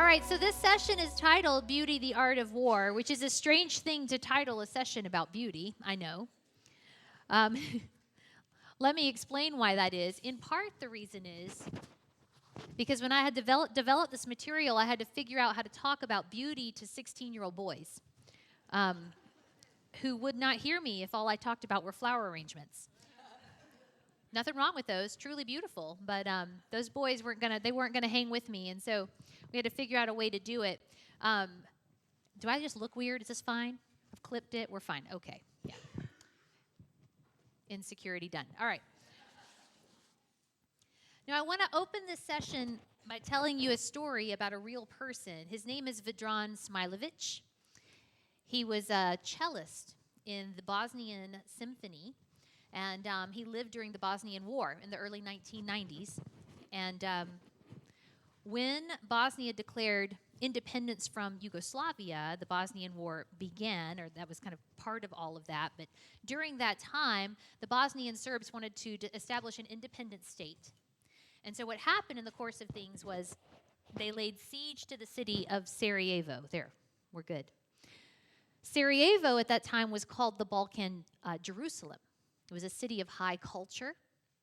right, so this session is titled Beauty, the Art of War, which is a strange thing to title a session about beauty, I know. Um, let me explain why that is. In part, the reason is because when I had developed this material, I had to figure out how to talk about beauty to 16-year-old boys who would not hear me if all I talked about were flower arrangements. Nothing wrong with those, truly beautiful, but those boys weren't gonna hang with me, and so we had to figure out a way to do it. Do I just look weird? Is this fine? I've clipped it. We're fine. Okay. Yeah. Insecurity done. All right. Now I want to open this session by telling you a story about a real person. His name is Vedran Smailovic. He was a cellist in the Bosnian Symphony. And he lived during the Bosnian War in the early 1990s. And when Bosnia declared independence from Yugoslavia, the Bosnian War began, or that was kind of part of all of that. But during that time, the Bosnian Serbs wanted to establish an independent state. And so what happened in the course of things was they laid siege to the city of Sarajevo. There, we're good. Sarajevo at that time was called the Balkan Jerusalem. It was a city of high culture.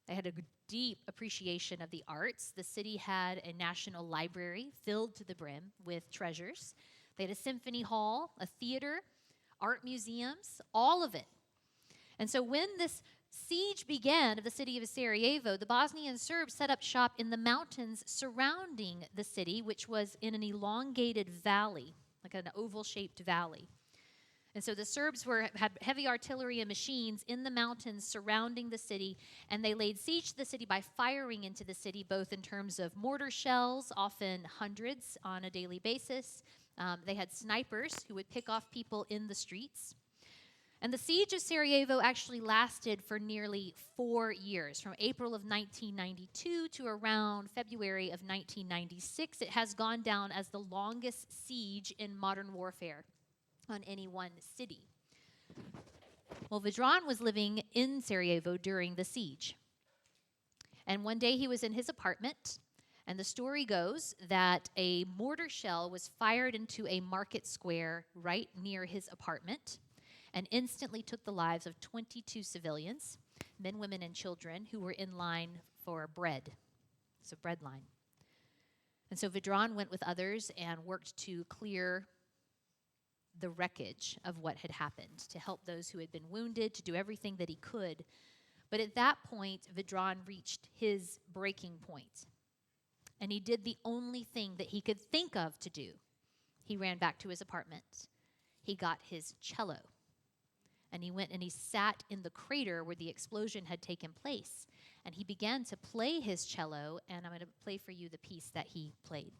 They had a deep appreciation of the arts. The city had a national library filled to the brim with treasures. They had a symphony hall, a theater, art museums, all of it. And so when this siege began of the city of Sarajevo, the Bosnian Serbs set up shop in the mountains surrounding the city, which was in an elongated valley, like an oval-shaped valley. And so the Serbs had heavy artillery and machines in the mountains surrounding the city, and they laid siege to the city by firing into the city, both in terms of mortar shells, often hundreds on a daily basis. They had snipers who would pick off people in the streets. And the siege of Sarajevo actually lasted for nearly 4 years, from April of 1992 to around February of 1996. It has gone down as the longest siege in modern warfare on any one city. Well, Vedran was living in Sarajevo during the siege. And one day he was in his apartment, and the story goes that a mortar shell was fired into a market square right near his apartment and instantly took the lives of 22 civilians, men, women, and children, who were in line for bread. It's a bread line. And so Vedran went with others and worked to clear the wreckage of what had happened, to help those who had been wounded, to do everything that he could. But at that point, Vedran reached his breaking point. And he did the only thing that he could think of to do. He ran back to his apartment. He got his cello. And he went and he sat in the crater where the explosion had taken place. And he began to play his cello, and I'm going to play for you the piece that he played.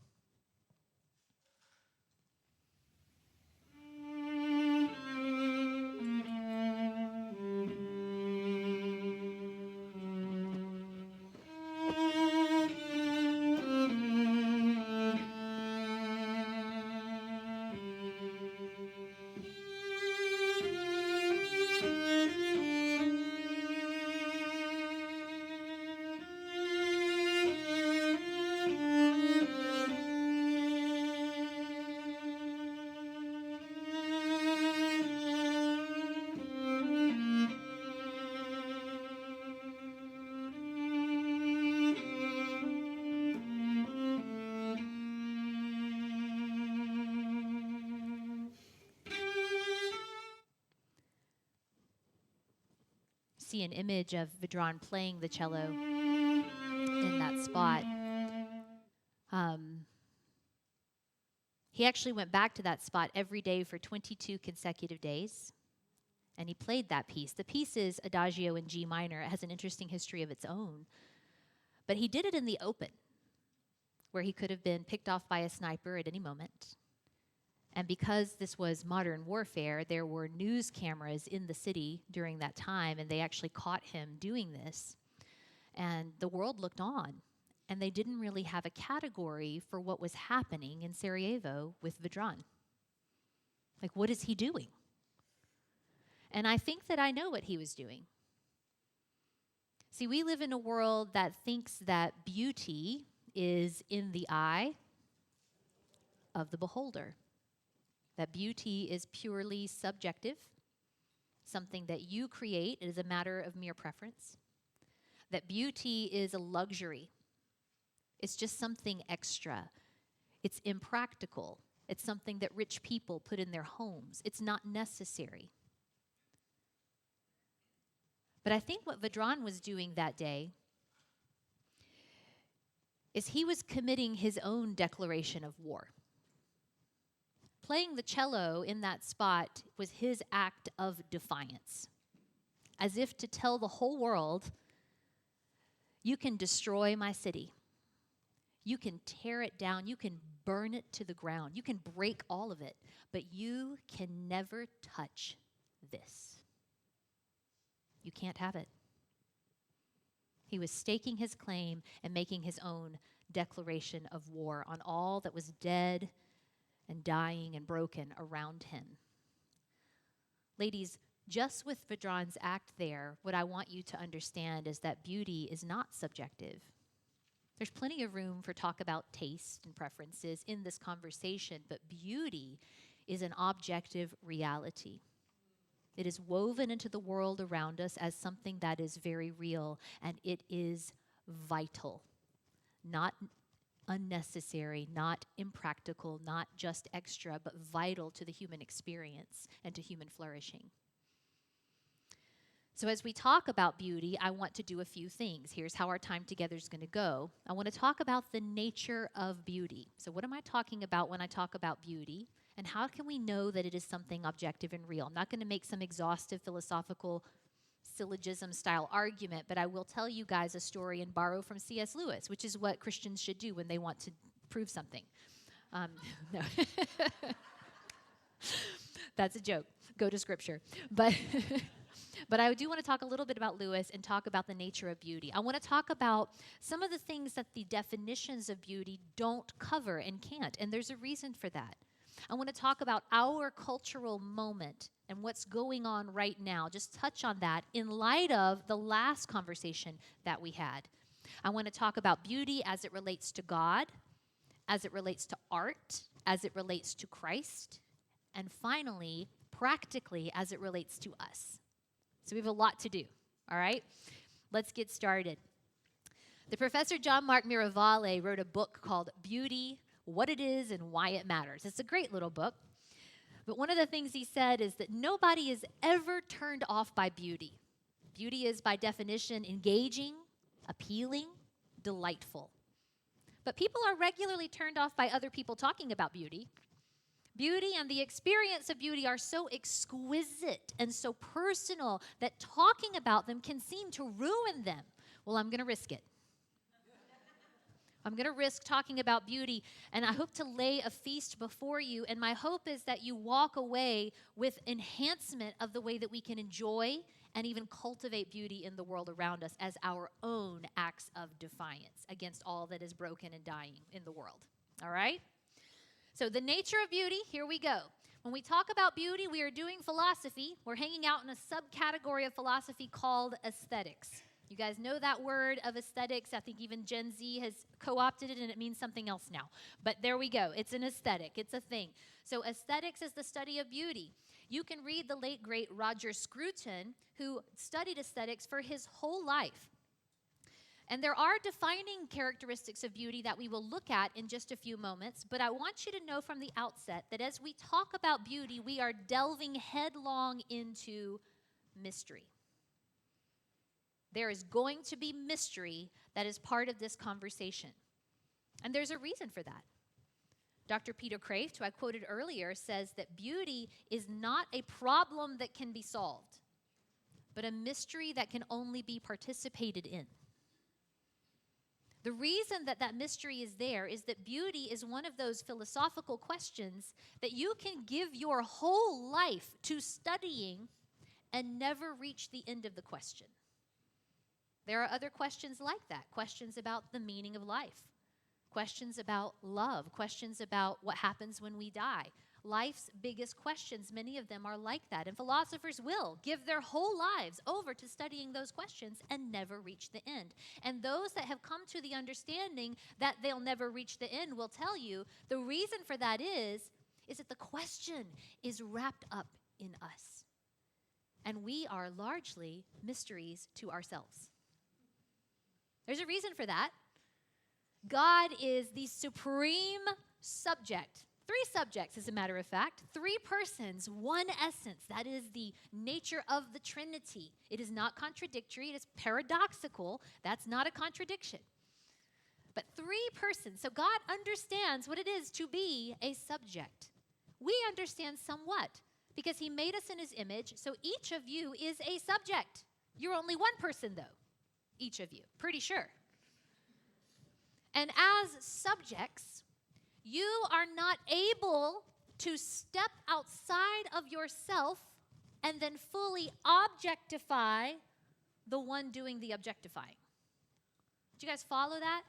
See an image of Vedran playing the cello in that spot. He actually went back to that spot every day for 22 consecutive days, and he played that piece. The piece is Adagio in G minor. It has an interesting history of its own. But he did it in the open, where he could have been picked off by a sniper at any moment. And because this was modern warfare, there were news cameras in the city during that time, and they actually caught him doing this. And the world looked on, and they didn't really have a category for what was happening in Sarajevo with Vedran. Like, what is he doing? And I think that I know what he was doing. See, we live in a world that thinks that beauty is in the eye, of the beholder. That beauty is purely subjective, something that you create. It is a matter of mere preference. That beauty is a luxury. It's just something extra. It's impractical. It's something that rich people put in their homes. It's not necessary. But I think what Vedran was doing that day is he was committing his own declaration of war. Playing the cello in that spot was his act of defiance, as if to tell the whole world, you can destroy my city. You can tear it down. You can burn it to the ground. You can break all of it, but you can never touch this. You can't have it. He was staking his claim and making his own declaration of war on all that was dead and dying and broken around him. Ladies, just with Vedran's act there, what I want you to understand is that beauty is not subjective. There's plenty of room for talk about taste and preferences in this conversation, but beauty is an objective reality. It is woven into the world around us as something that is very real, and it is vital, not unnecessary, not impractical, not just extra, but vital to the human experience and to human flourishing. So as we talk about beauty, I want to do a few things. Here's how our time together is going to go. I want to talk about the nature of beauty. So what am I talking about when I talk about beauty? And how can we know that it is something objective and real? I'm not going to make some exhaustive philosophical syllogism-style argument, but I will tell you guys a story and borrow from C.S. Lewis, which is what Christians should do when they want to prove something. No. That's a joke. Go to Scripture. But I do want to talk a little bit about Lewis and talk about the nature of beauty. I want to talk about some of the things that the definitions of beauty don't cover and can't, and there's a reason for that. I want to talk about our cultural moment and what's going on right now. Just touch on that in light of the last conversation that we had. I want to talk about beauty as it relates to God, as it relates to art, as it relates to Christ, and finally, practically, as it relates to us. So we have a lot to do, all right? Let's get started. The Professor John Mark Miravalle wrote a book called Beauty, What It Is and Why It Matters. It's a great little book. But one of the things he said is that nobody is ever turned off by beauty. Beauty is, by definition, engaging, appealing, delightful. But people are regularly turned off by other people talking about beauty. Beauty and the experience of beauty are so exquisite and so personal that talking about them can seem to ruin them. Well, I'm going to risk it. I'm going to risk talking about beauty, and I hope to lay a feast before you, and my hope is that you walk away with enhancement of the way that we can enjoy and even cultivate beauty in the world around us as our own acts of defiance against all that is broken and dying in the world. All right? So the nature of beauty, here we go. When we talk about beauty, we are doing philosophy. We're hanging out in a subcategory of philosophy called aesthetics. You guys know that word of aesthetics. I think even Gen Z has co-opted it, and it means something else now. But there we go. It's an aesthetic. It's a thing. So aesthetics is the study of beauty. You can read the late, great Roger Scruton, who studied aesthetics for his whole life. And there are defining characteristics of beauty that we will look at in just a few moments, but I want you to know from the outset that as we talk about beauty, we are delving headlong into mystery. There is going to be mystery that is part of this conversation. And there's a reason for that. Dr. Peter Kraft, who I quoted earlier, says that beauty is not a problem that can be solved, but a mystery that can only be participated in. The reason that that mystery is there is that beauty is one of those philosophical questions that you can give your whole life to studying and never reach the end of the question. There are other questions like that, questions about the meaning of life, questions about love, questions about what happens when we die. Life's biggest questions, many of them are like that. And philosophers will give their whole lives over to studying those questions and never reach the end. And those that have come to the understanding that they'll never reach the end will tell you the reason for that is that the question is wrapped up in us. And we are largely mysteries to ourselves. There's a reason for that. God is the supreme subject. 3 subjects, as a matter of fact. 3 persons, 1 essence. That is the nature of the Trinity. It is not contradictory. It is paradoxical. That's not a contradiction. But 3 persons. So God understands what it is to be a subject. We understand somewhat because he made us in his image. So each of you is a subject. You're only one person, though. Each of you. Pretty sure. And as subjects, you are not able to step outside of yourself and then fully objectify the one doing the objectifying. Do you guys follow that?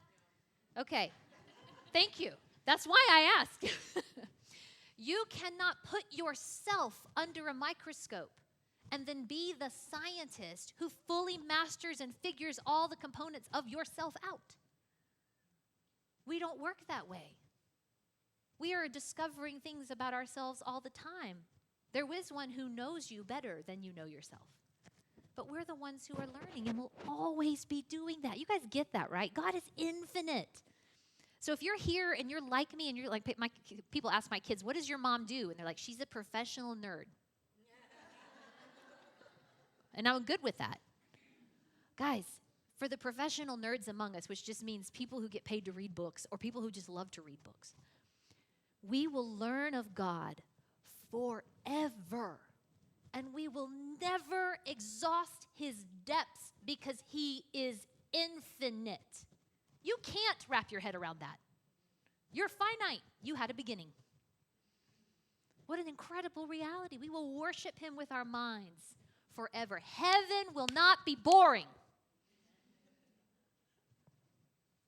Okay. Thank you. That's why I asked. You cannot put yourself under a microscope and then be the scientist who fully masters and figures all the components of yourself out. We don't work that way. We are discovering things about ourselves all the time. There is one who knows you better than you know yourself. But we're the ones who are learning, and will always be doing that. You guys get that, right? God is infinite. So if you're here and you're like me and you're like, people ask my kids, what does your mom do? And they're like, she's a professional nerd. And I'm good with that. Guys, for the professional nerds among us, which just means people who get paid to read books or people who just love to read books, we will learn of God forever. And we will never exhaust his depths because he is infinite. You can't wrap your head around that. You're finite. You had a beginning. What an incredible reality. We will worship him with our minds forever. Heaven will not be boring.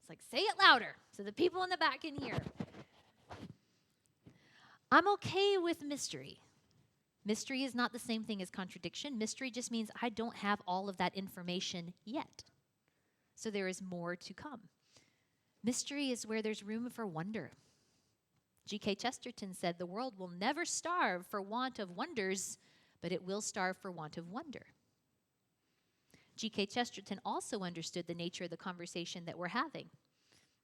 It's like, say it louder so the people in the back can hear. I'm okay with mystery. Mystery is not the same thing as contradiction. Mystery just means I don't have all of that information yet. So there is more to come. Mystery is where there's room for wonder. G.K. Chesterton said, the world will never starve for want of wonders, but it will starve for want of wonder. G.K. Chesterton also understood the nature of the conversation that we're having.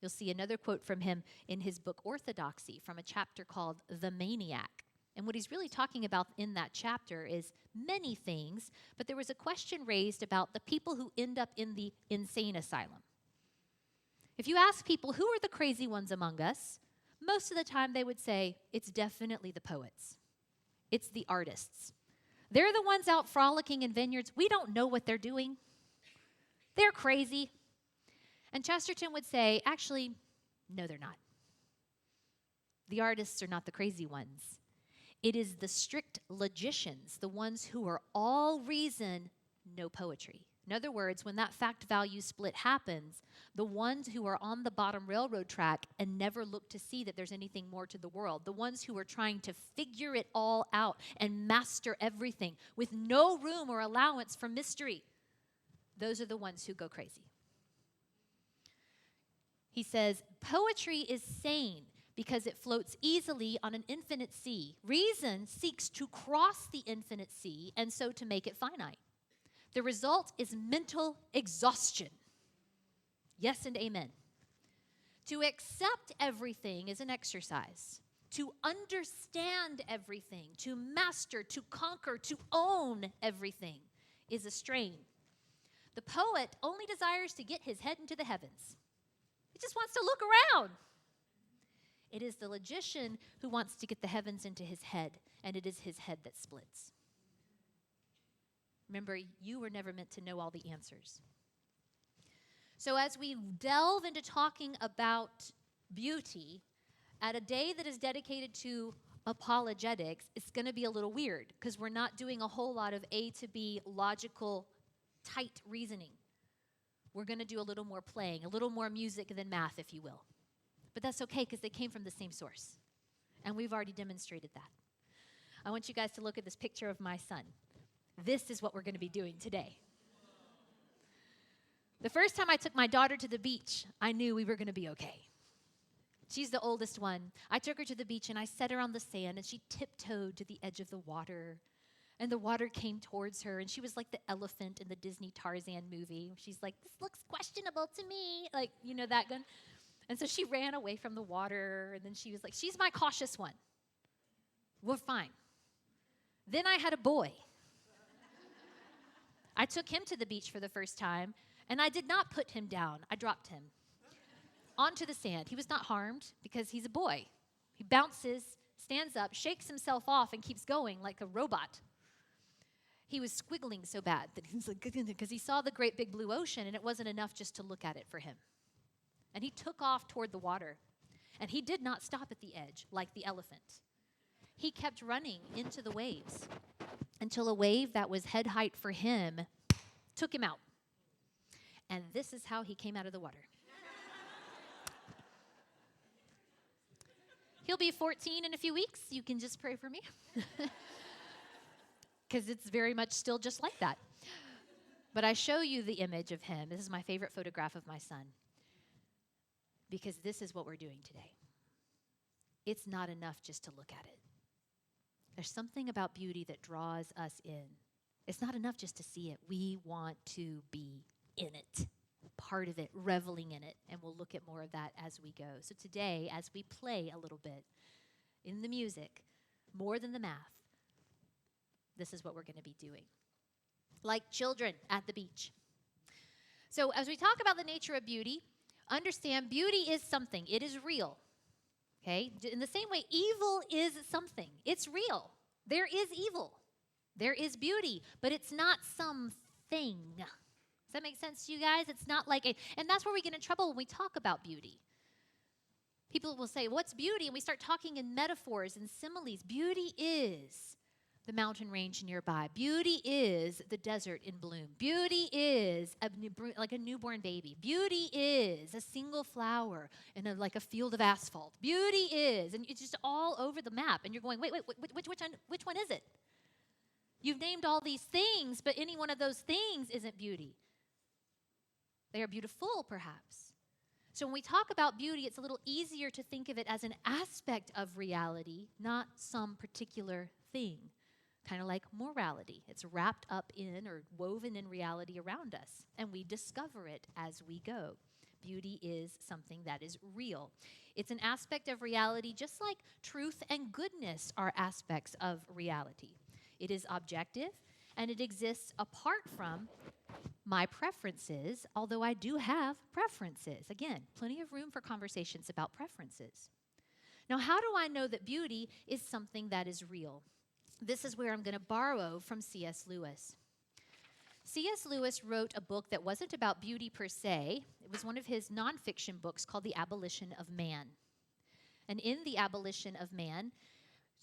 You'll see another quote from him in his book, Orthodoxy, from a chapter called The Maniac. And what he's really talking about in that chapter is many things, but there was a question raised about the people who end up in the insane asylum. If you ask people, who are the crazy ones among us? Most of the time they would say, it's definitely the poets. It's the artists. They're the ones out frolicking in vineyards. We don't know what they're doing. They're crazy. And Chesterton would say, actually, no, they're not. The artists are not the crazy ones. It is the strict logicians, the ones who are all reason, no poetry. In other words, when that fact value split happens, the ones who are on the bottom railroad track and never look to see that there's anything more to the world, the ones who are trying to figure it all out and master everything with no room or allowance for mystery, those are the ones who go crazy. He says, poetry is sane because it floats easily on an infinite sea. Reason seeks to cross the infinite sea and so to make it finite. The result is mental exhaustion. Yes and amen. To accept everything is an exercise. To understand everything, to master, to conquer, to own everything is a strain. The poet only desires to get his head into the heavens. He just wants to look around. It is the logician who wants to get the heavens into his head, and it is his head that splits. Remember, you were never meant to know all the answers. So as we delve into talking about beauty at a day that is dedicated to apologetics, it's going to be a little weird because we're not doing a whole lot of A to B logical, tight reasoning. We're going to do a little more playing, a little more music than math, if you will. But that's okay because they came from the same source. And we've already demonstrated that. I want you guys to look at this picture of my son. This is what we're going to be doing today. The first time I took my daughter to the beach, I knew we were going to be okay. She's the oldest one. I took her to the beach and I set her on the sand and she tiptoed to the edge of the water. And the water came towards her and she was like the elephant in the Disney Tarzan movie. She's like, this looks questionable to me. Like, you know that gun? And so she ran away from the water and then she was like, she's my cautious one. We're fine. Then I had a boy. I took him to the beach for the first time and I did not put him down. I dropped him onto the sand. He was not harmed because he's a boy. He bounces, stands up, shakes himself off, and keeps going like a robot. He was squiggling so bad that he was like, because he saw the great big blue ocean, and it wasn't enough just to look at it for him. And he took off toward the water, and he did not stop at the edge like the elephant. He kept running into the waves until a wave that was head height for him took him out. And this is how he came out of the water. He'll be 14 in a few weeks. You can just pray for me. Because it's very much still just like that. But I show you the image of him. This is my favorite photograph of my son. Because this is what we're doing today. It's not enough just to look at it. There's something about beauty that draws us in. It's not enough just to see it. We want to be in it, part of it, reveling in it. And we'll look at more of that as we go. So today, as we play a little bit in the music, more than the math, this is what we're going to be doing. Like children at the beach. So as we talk about the nature of beauty, understand beauty is something. It is real. Okay? In the same way, evil is something. It's real. There is evil. There is beauty, but it's not something. Does that make sense to you guys? It's not like and that's where we get in trouble when we talk about beauty. People will say, what's beauty? And we start talking in metaphors and similes. Beauty is the mountain range nearby. Beauty is the desert in bloom. Beauty is like a newborn baby. Beauty is a single flower in like a field of asphalt. Beauty is, and it's just all over the map. And you're going, wait, which one is it? You've named all these things, but any one of those things isn't beauty. They are beautiful, perhaps. So when we talk about beauty, it's a little easier to think of it as an aspect of reality, not some particular thing. Kind of like morality. It's wrapped up in or woven in reality around us, and we discover it as we go. Beauty is something that is real. It's an aspect of reality just like truth and goodness are aspects of reality. It is objective, and it exists apart from my preferences, although I do have preferences. Again, plenty of room for conversations about preferences. Now, how do I know that beauty is something that is real? This is where I'm going to borrow from C.S. Lewis. C.S. Lewis wrote a book that wasn't about beauty per se. It was one of his nonfiction books called The Abolition of Man. And in The Abolition of Man,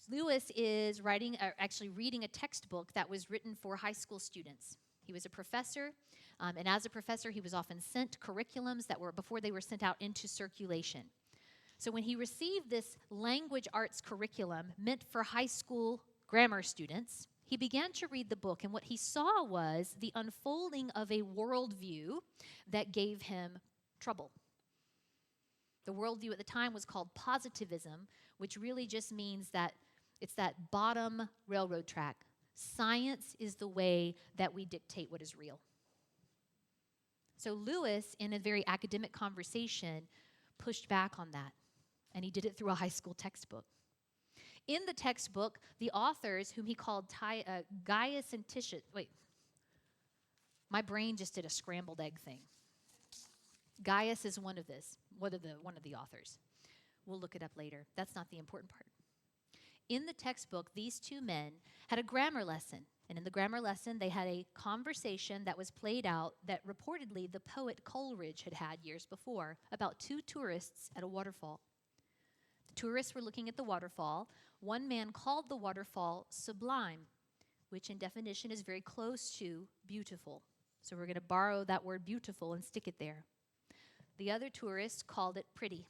Lewis is reading a textbook that was written for high school students. He was a professor, and as a professor, he was often sent curriculums that were before they were sent out into circulation. So when he received this language arts curriculum meant for high school grammar students, he began to read the book, and what he saw was the unfolding of a worldview that gave him trouble. The worldview at the time was called positivism, which really just means that it's that bottom railroad track. Science is the way that we dictate what is real. So Lewis, in a very academic conversation, pushed back on that, and he did it through a high school textbook. In the textbook, the authors, whom he called Gaius and Titian, my brain just did a scrambled egg thing. Gaius is one of the authors. We'll look it up later. That's not the important part. In the textbook, these two men had a grammar lesson. And in the grammar lesson, they had a conversation that was played out that reportedly the poet Coleridge had had years before about two tourists at a waterfall. The tourists were looking at the waterfall. One man called the waterfall sublime, which in definition is very close to beautiful. So we're going to borrow that word beautiful and stick it there. The other tourist called it pretty.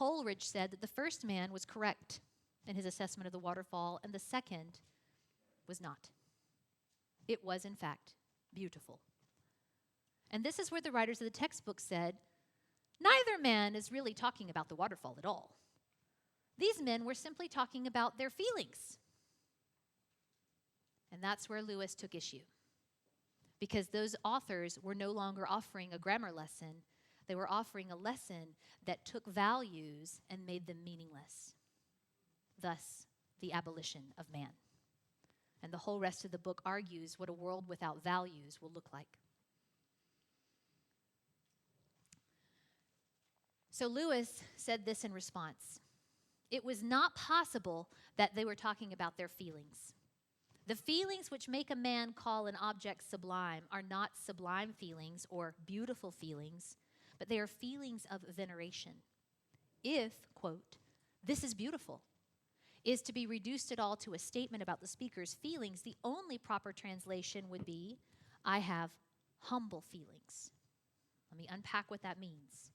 Coleridge said that the first man was correct in his assessment of the waterfall, and the second was not. It was, in fact, beautiful. And this is where the writers of the textbook said, neither man is really talking about the waterfall at all. These men were simply talking about their feelings. And that's where Lewis took issue, because those authors were no longer offering a grammar lesson. They were offering a lesson that took values and made them meaningless. Thus, the abolition of man. And the whole rest of the book argues what a world without values will look like. So Lewis said this in response. It was not possible that they were talking about their feelings. The feelings which make a man call an object sublime are not sublime feelings or beautiful feelings, but they are feelings of veneration. If, quote, this is beautiful, is to be reduced at all to a statement about the speaker's feelings, the only proper translation would be, I have humble feelings. Let me unpack what that means.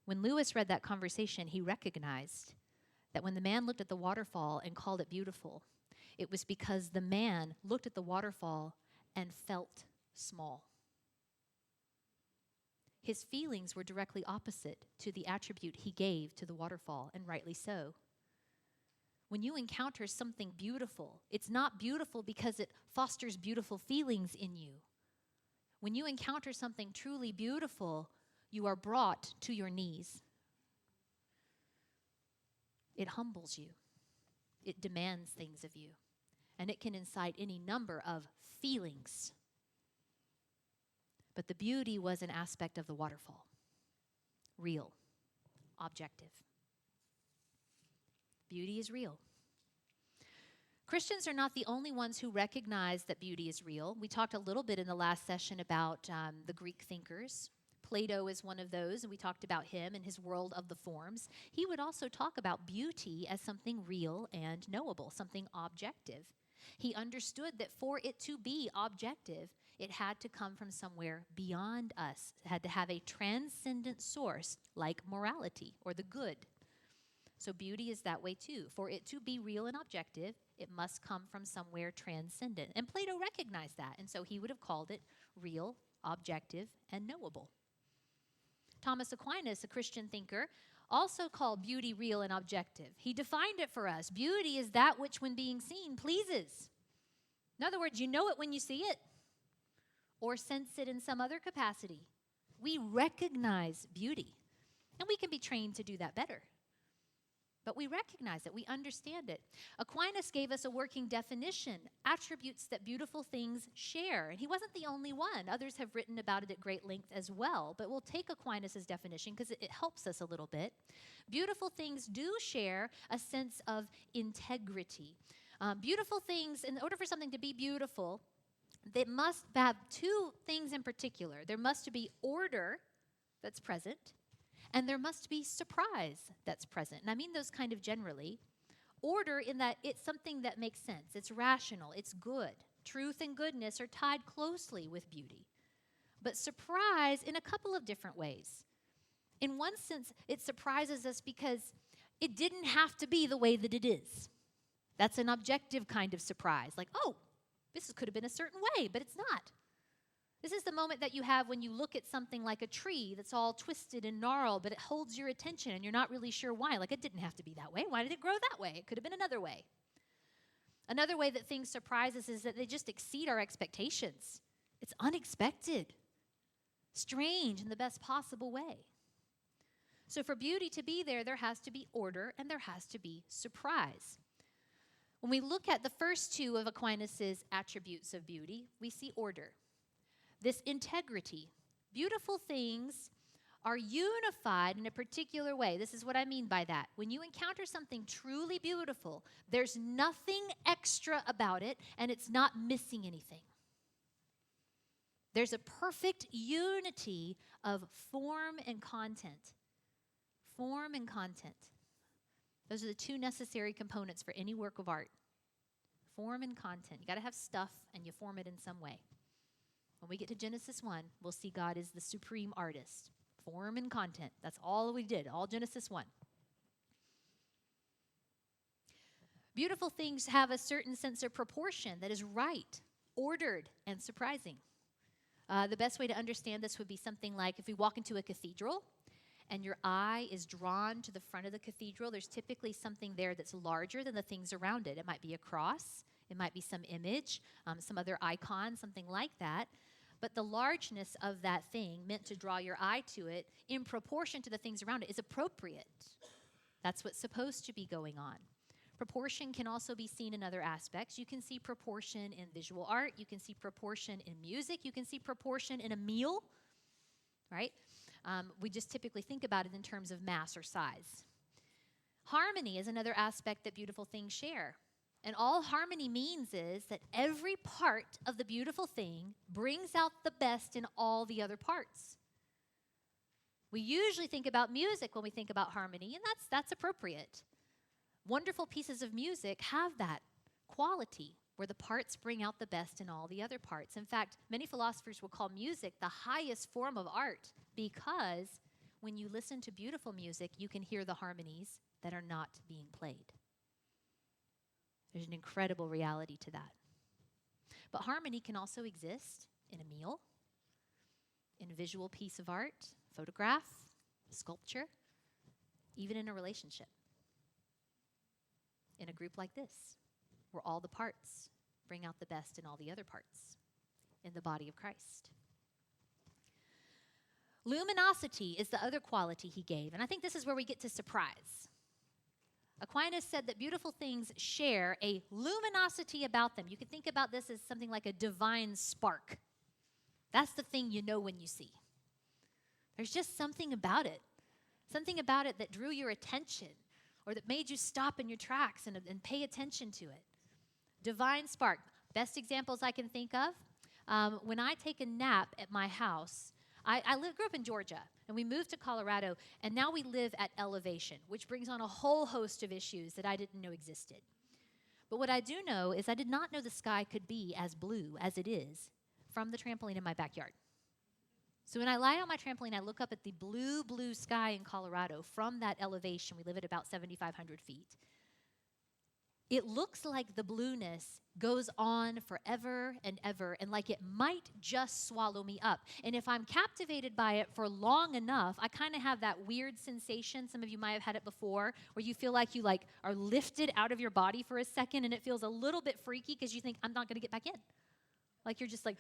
When Lewis read that conversation, he recognized that when the man looked at the waterfall and called it beautiful, it was because the man looked at the waterfall and felt small. His feelings were directly opposite to the attribute he gave to the waterfall, and rightly so. When you encounter something beautiful, it's not beautiful because it fosters beautiful feelings in you. When you encounter something truly beautiful, you are brought to your knees. It humbles you. It demands things of you. And it can incite any number of feelings. But the beauty was an aspect of the waterfall. Real. Objective. Beauty is real. Christians are not the only ones who recognize that beauty is real. We talked a little bit in the last session about the Greek thinkers. Plato is one of those, and we talked about him and his world of the forms. He would also talk about beauty as something real and knowable, something objective. He understood that for it to be objective, it had to come from somewhere beyond us. It had to have a transcendent source like morality or the good. So beauty is that way too. For it to be real and objective, it must come from somewhere transcendent. And Plato recognized that, and so he would have called it real, objective, and knowable. Thomas Aquinas, a Christian thinker, also called beauty real and objective. He defined it for us. Beauty is that which, when being seen, pleases. In other words, you know it when you see it or sense it in some other capacity. We recognize beauty, and we can be trained to do that better. But we recognize it. We understand it. Aquinas gave us a working definition, attributes that beautiful things share. And he wasn't the only one. Others have written about it at great length as well. But we'll take Aquinas' definition because it helps us a little bit. Beautiful things do share a sense of integrity. Beautiful things, in order for something to be beautiful, they must have two things in particular. There must be order that's present, and there must be surprise that's present. And I mean those kind of generally. Order in that it's something that makes sense. It's rational. It's good. Truth and goodness are tied closely with beauty. But surprise in a couple of different ways. In one sense, it surprises us because it didn't have to be the way that it is. That's an objective kind of surprise. Like, oh, this could have been a certain way, but it's not. This is the moment that you have when you look at something like a tree that's all twisted and gnarled, but it holds your attention and you're not really sure why. Like, it didn't have to be that way. Why did it grow that way? It could have been another way. Another way that things surprise us is that they just exceed our expectations. It's unexpected, strange in the best possible way. So for beauty to be there has to be order and there has to be surprise. When we look at the first two of Aquinas' attributes of beauty, we see order. This integrity. Beautiful things are unified in a particular way. This is what I mean by that. When you encounter something truly beautiful, there's nothing extra about it, and it's not missing anything. There's a perfect unity of form and content. Form and content. Those are the two necessary components for any work of art. Form and content. You got to have stuff, and you form it in some way. When we get to Genesis 1, we'll see God is the supreme artist, form and content. That's all we did, all Genesis 1. Beautiful things have a certain sense of proportion that is right, ordered, and surprising. The best way to understand this would be something like if we walk into a cathedral and your eye is drawn to the front of the cathedral, there's typically something there that's larger than the things around it. It might be a cross, it might be some image, some other icon, something like that. But the largeness of that thing meant to draw your eye to it in proportion to the things around it is appropriate. That's what's supposed to be going on. Proportion can also be seen in other aspects. You can see proportion in visual art. You can see proportion in music. You can see proportion in a meal, right? We just typically think about it in terms of mass or size. Harmony is another aspect that beautiful things share. And all harmony means is that every part of the beautiful thing brings out the best in all the other parts. We usually think about music when we think about harmony, and that's appropriate. Wonderful pieces of music have that quality where the parts bring out the best in all the other parts. In fact, many philosophers will call music the highest form of art because when you listen to beautiful music, you can hear the harmonies that are not being played. There's an incredible reality to that. But harmony can also exist in a meal, in a visual piece of art, photograph, sculpture, even in a relationship. In a group like this, where all the parts bring out the best in all the other parts, in the body of Christ. Luminosity is the other quality he gave, and I think this is where we get to surprise. Aquinas said that beautiful things share a luminosity about them. You could think about this as something like a divine spark. That's the thing you know when you see. There's just something about it that drew your attention, or that made you stop in your tracks and pay attention to it. Divine spark. Best examples I can think of, when I take a nap at my house, I grew up in Georgia, and we moved to Colorado, and now we live at elevation, which brings on a whole host of issues that I didn't know existed. But what I do know is I did not know the sky could be as blue as it is from the trampoline in my backyard. So when I lie on my trampoline, I look up at the blue, blue sky in Colorado from that elevation. We live at about 7,500 feet. It looks like the blueness goes on forever and ever, and like it might just swallow me up. And if I'm captivated by it for long enough, I kind of have that weird sensation. Some of you might have had it before, where you feel like you are lifted out of your body for a second, and it feels a little bit freaky because you think, I'm not going to get back in. Like you're just like,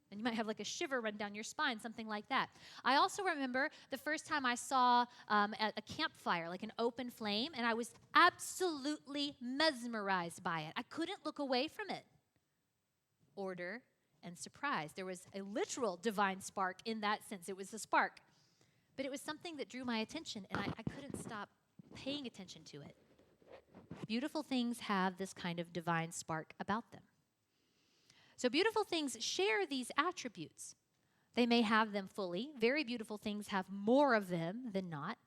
and you might have like a shiver run down your spine, something like that. I also remember the first time I saw a campfire, like an open flame, and I was absolutely mesmerized by it. I couldn't look away from it. Order and surprise. There was a literal divine spark in that sense. It was a spark. But it was something that drew my attention, and I couldn't stop paying attention to it. Beautiful things have this kind of divine spark about them. So beautiful things share these attributes. They may have them fully. Very beautiful things have more of them than not.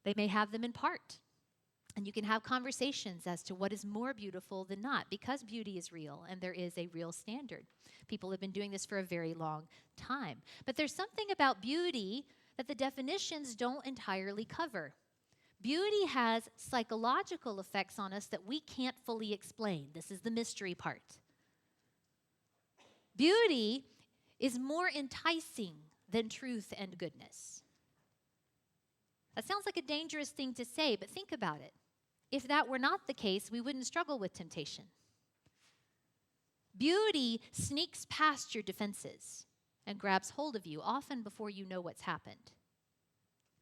They may have them in part. And you can have conversations as to what is more beautiful than not, because beauty is real and there is a real standard. People have been doing this for a very long time. But there's something about beauty that the definitions don't entirely cover. Beauty has psychological effects on us that we can't fully explain. This is the mystery part. Beauty is more enticing than truth and goodness. That sounds like a dangerous thing to say, but think about it. If that were not the case, we wouldn't struggle with temptation. Beauty sneaks past your defenses and grabs hold of you, often before you know what's happened,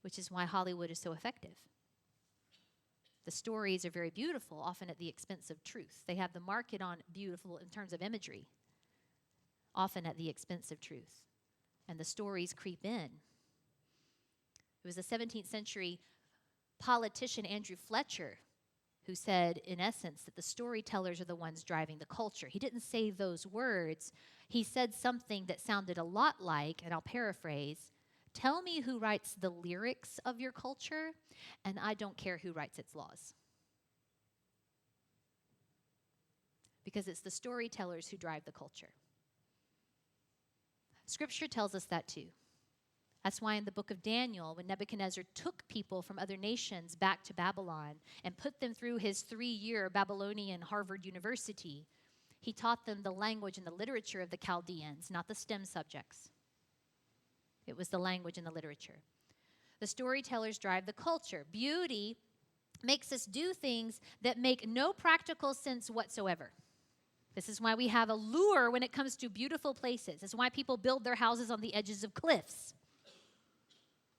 which is why Hollywood is so effective. The stories are very beautiful, often at the expense of truth. They have the market on beautiful in terms of imagery, often at the expense of truth. And the stories creep in. It was a 17th century politician, Andrew Fletcher, who said, in essence, that the storytellers are the ones driving the culture. He didn't say those words. He said something that sounded a lot like, and I'll paraphrase, tell me who writes the lyrics of your culture, and I don't care who writes its laws. Because it's the storytellers who drive the culture. Scripture tells us that too. That's why in the book of Daniel, when Nebuchadnezzar took people from other nations back to Babylon and put them through his 3-year Babylonian Harvard University, he taught them the language and the literature of the Chaldeans, not the STEM subjects. It was the language and the literature. The storytellers drive the culture. Beauty makes us do things that make no practical sense whatsoever. This is why we have a lure when it comes to beautiful places. It's why people build their houses on the edges of cliffs.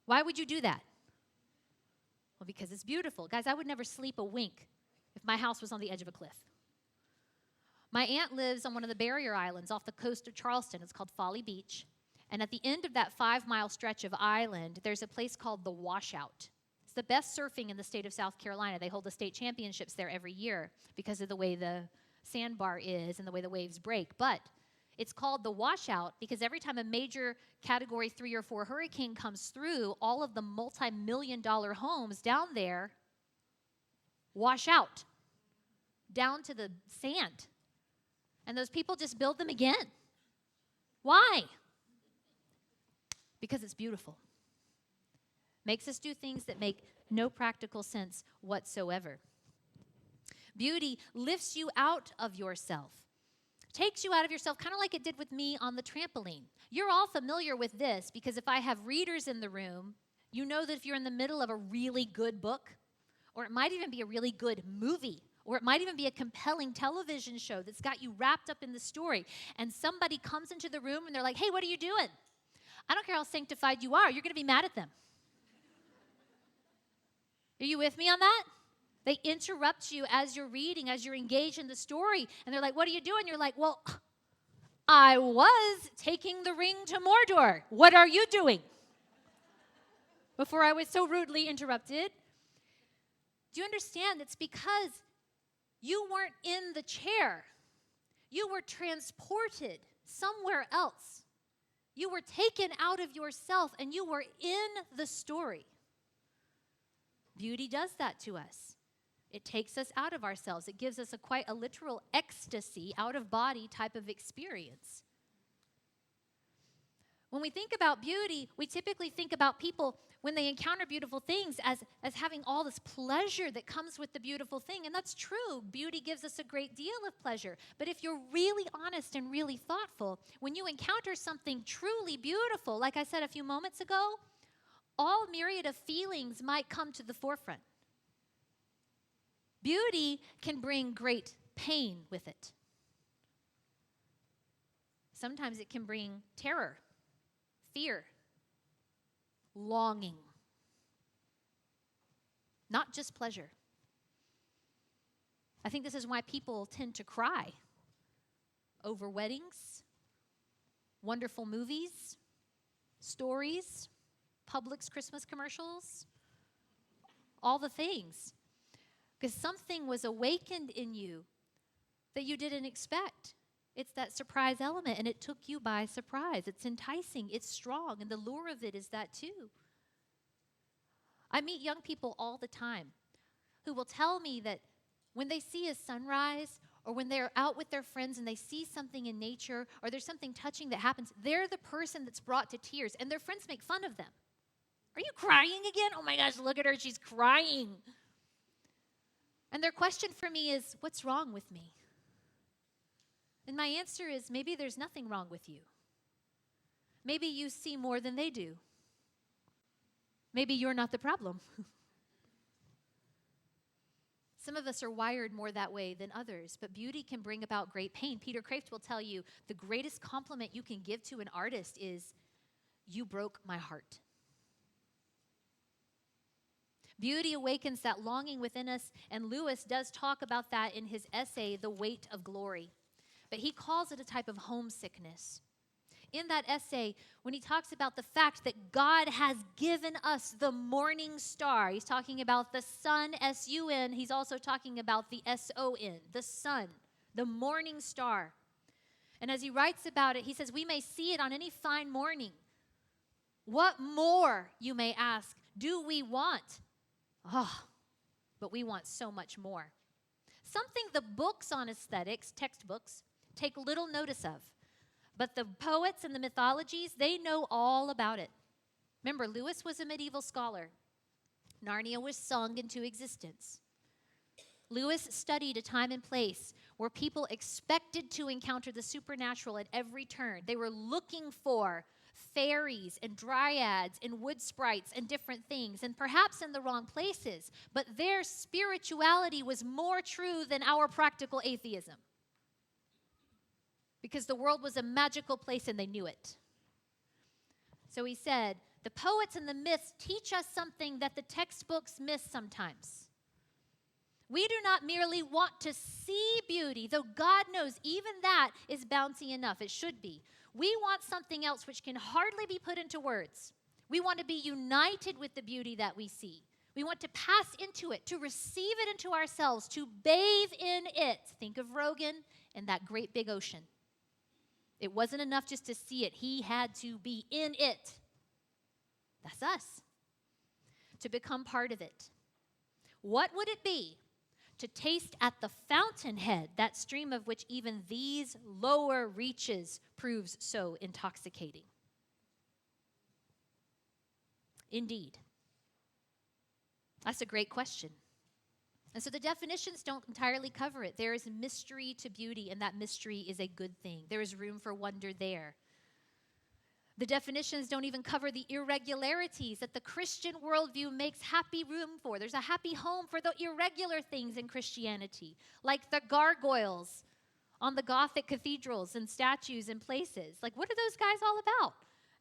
Why would you do that? Well, because it's beautiful. Guys, I would never sleep a wink if my house was on the edge of a cliff. My aunt lives on one of the barrier islands off the coast of Charleston. It's called Folly Beach. And at the end of that 5-mile stretch of island, there's a place called the Washout. It's the best surfing in the state of South Carolina. They hold the state championships there every year because of the way the sandbar is and the way the waves break. But it's called the Washout because every time a major Category 3 or 4 hurricane comes through, all of the multi-million-dollar homes down there wash out down to the sand. And those people just build them again. Why? Because it's beautiful. Makes us do things that make no practical sense whatsoever. Beauty lifts you out of yourself. Takes you out of yourself, kind of like it did with me on the trampoline. You're all familiar with this because if I have readers in the room, you know that if you're in the middle of a really good book, or it might even be a really good movie, or it might even be a compelling television show that's got you wrapped up in the story, and somebody comes into the room and they're like, hey, what are you doing? I don't care how sanctified you are, you're going to be mad at them. Are you with me on that? They interrupt you as you're reading, as you're engaged in the story. And they're like, what are you doing? You're like, well, I was taking the ring to Mordor. What are you doing? Before I was so rudely interrupted. Do you understand? It's because you weren't in the chair. You were transported somewhere else. You were taken out of yourself and you were in the story. Beauty does that to us. It takes us out of ourselves. It gives us quite a literal ecstasy, out-of-body type of experience. When we think about beauty, we typically think about people when they encounter beautiful things as having all this pleasure that comes with the beautiful thing. And that's true. Beauty gives us a great deal of pleasure. But if you're really honest and really thoughtful, when you encounter something truly beautiful, like I said a few moments ago, all myriad of feelings might come to the forefront. Beauty can bring great pain with it. Sometimes it can bring terror, fear, longing, not just pleasure. I think this is why people tend to cry over weddings, wonderful movies, stories, Publix Christmas commercials, all the things. Because something was awakened in you that you didn't expect. It's that surprise element, and it took you by surprise. It's enticing, it's strong, and the lure of it is that too. I meet young people all the time who will tell me that when they see a sunrise or when they're out with their friends and they see something in nature or there's something touching that happens, they're the person that's brought to tears, and their friends make fun of them. Are you crying again? Oh my gosh, look at her, she's crying. And their question for me is, what's wrong with me? And my answer is, maybe there's nothing wrong with you. Maybe you see more than they do. Maybe you're not the problem. Some of us are wired more that way than others, but beauty can bring about great pain. Peter Kraft will tell you the greatest compliment you can give to an artist is, you broke my heart. Beauty awakens that longing within us, and Lewis does talk about that in his essay, The Weight of Glory. But he calls it a type of homesickness. In that essay, when he talks about the fact that God has given us the morning star, he's talking about the sun, S-U-N. He's also talking about the S-O-N, the sun, the morning star. And as he writes about it, he says, we may see it on any fine morning. What more, you may ask, do we want? But we want so much more. Something the books on aesthetics, textbooks, take little notice of. But the poets and the mythologies, they know all about it. Remember, Lewis was a medieval scholar. Narnia was sung into existence. Lewis studied a time and place where people expected to encounter the supernatural at every turn. They were looking for fairies and dryads and wood sprites and different things, and perhaps in the wrong places. But their spirituality was more true than our practical atheism, because the world was a magical place and they knew it. So he said, the poets and the myths teach us something that the textbooks miss sometimes. We do not merely want to see beauty, though God knows even that is bouncy enough. It should be. We want something else which can hardly be put into words. We want to be united with the beauty that we see. We want to pass into it, to receive it into ourselves, to bathe in it. Think of Rogan and that great big ocean. It wasn't enough just to see it. He had to be in it. That's us. To become part of it. What would it be to taste at the fountainhead, that stream of which even these lower reaches proves so intoxicating? Indeed. That's a great question. And so the definitions don't entirely cover it. There is mystery to beauty, and that mystery is a good thing. There is room for wonder there. The definitions don't even cover the irregularities that the Christian worldview makes happy room for. There's a happy home for the irregular things in Christianity, like the gargoyles on the Gothic cathedrals and statues and places. Like, what are those guys all about?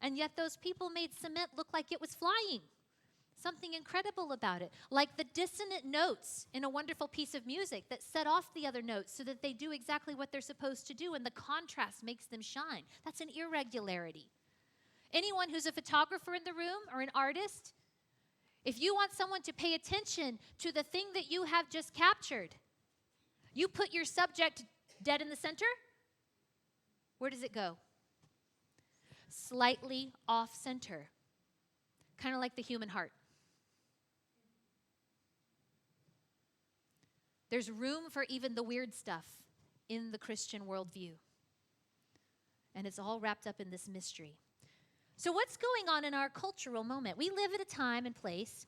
And yet those people made cement look like it was flying. Something incredible about it. Like the dissonant notes in a wonderful piece of music that set off the other notes so that they do exactly what they're supposed to do, and the contrast makes them shine. That's an irregularity. Anyone who's a photographer in the room or an artist, if you want someone to pay attention to the thing that you have just captured, you put your subject dead in the center. Where does it go? Slightly off center. Kind of like the human heart. There's room for even the weird stuff in the Christian worldview. And it's all wrapped up in this mystery. So what's going on in our cultural moment? We live at a time and place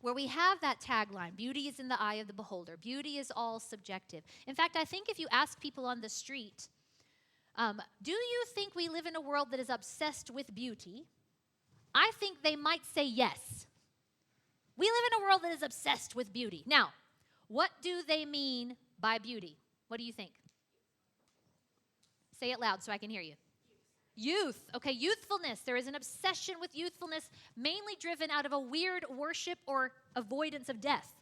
where we have that tagline, beauty is in the eye of the beholder. Beauty is all subjective. In fact, I think if you ask people on the street, do you think we live in a world that is obsessed with beauty? I think they might say yes. We live in a world that is obsessed with beauty. Now, what do they mean by beauty? What do you think? Say it loud so I can hear you. Youth. Okay, youthfulness. There is an obsession with youthfulness, mainly driven out of a weird worship or avoidance of death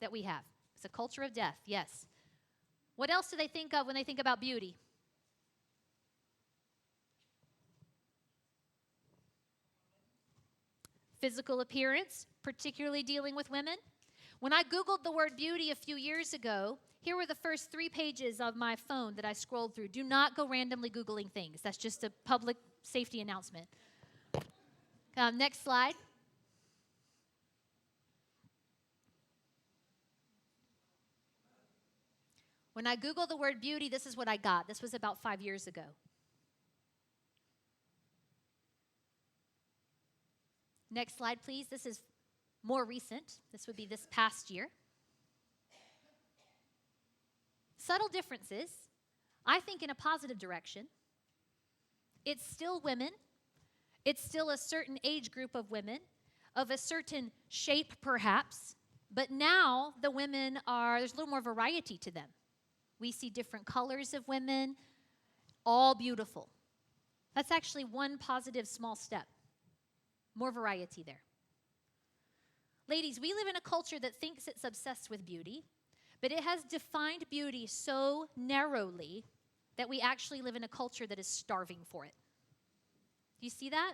that we have. It's a culture of death, yes. What else do they think of when they think about beauty? Physical appearance, particularly dealing with women. When I Googled the word beauty a few years ago, here were the first 3 pages of my phone that I scrolled through. Do not go randomly Googling things. That's just a public safety announcement. Next slide. When I Googled the word beauty, this is what I got. This was about 5 years ago. Next slide, please. This is more recent. This would be this past year. Subtle differences, I think, in a positive direction. It's still women. It's still a certain age group of women, of a certain shape perhaps, but now the women there's a little more variety to them. We see different colors of women, all beautiful. That's actually one positive small step. More variety there. Ladies, we live in a culture that thinks it's obsessed with beauty, but it has defined beauty so narrowly that we actually live in a culture that is starving for it. Do you see that?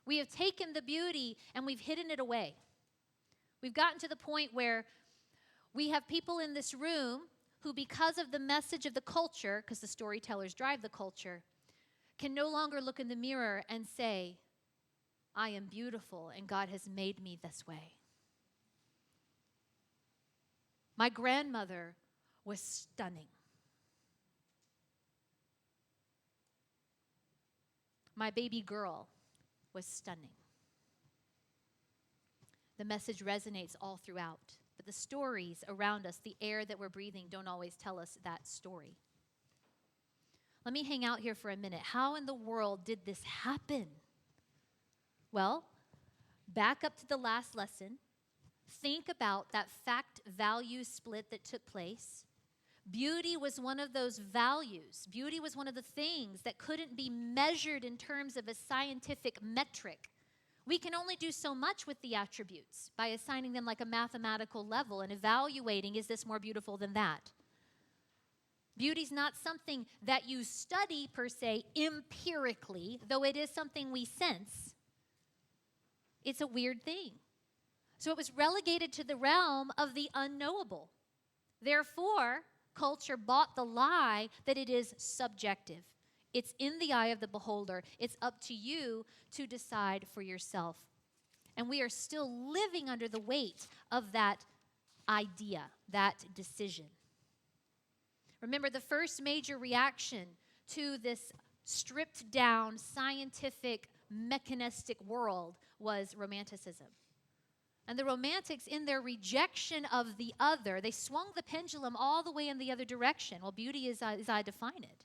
We have taken the beauty and we've hidden it away. We've gotten to the point where we have people in this room who, because of the message of the culture, because the storytellers drive the culture, can no longer look in the mirror and say, I am beautiful and God has made me this way. My grandmother was stunning. My baby girl was stunning. The message resonates all throughout, but the stories around us, the air that we're breathing, don't always tell us that story. Let me hang out here for a minute. How in the world did this happen? Well, back up to the last lesson. Think about that fact-value split that took place. Beauty was one of those values. Beauty was one of the things that couldn't be measured in terms of a scientific metric. We can only do so much with the attributes by assigning them like a mathematical level and evaluating, is this more beautiful than that? Beauty's not something that you study per se empirically, though it is something we sense. It's a weird thing. So it was relegated to the realm of the unknowable. Therefore, culture bought the lie that it is subjective. It's in the eye of the beholder. It's up to you to decide for yourself. And we are still living under the weight of that idea, that decision. Remember, the first major reaction to this stripped down, scientific, mechanistic world was Romanticism. And the Romantics, in their rejection of the other, they swung the pendulum all the way in the other direction. Well, beauty is as I define it.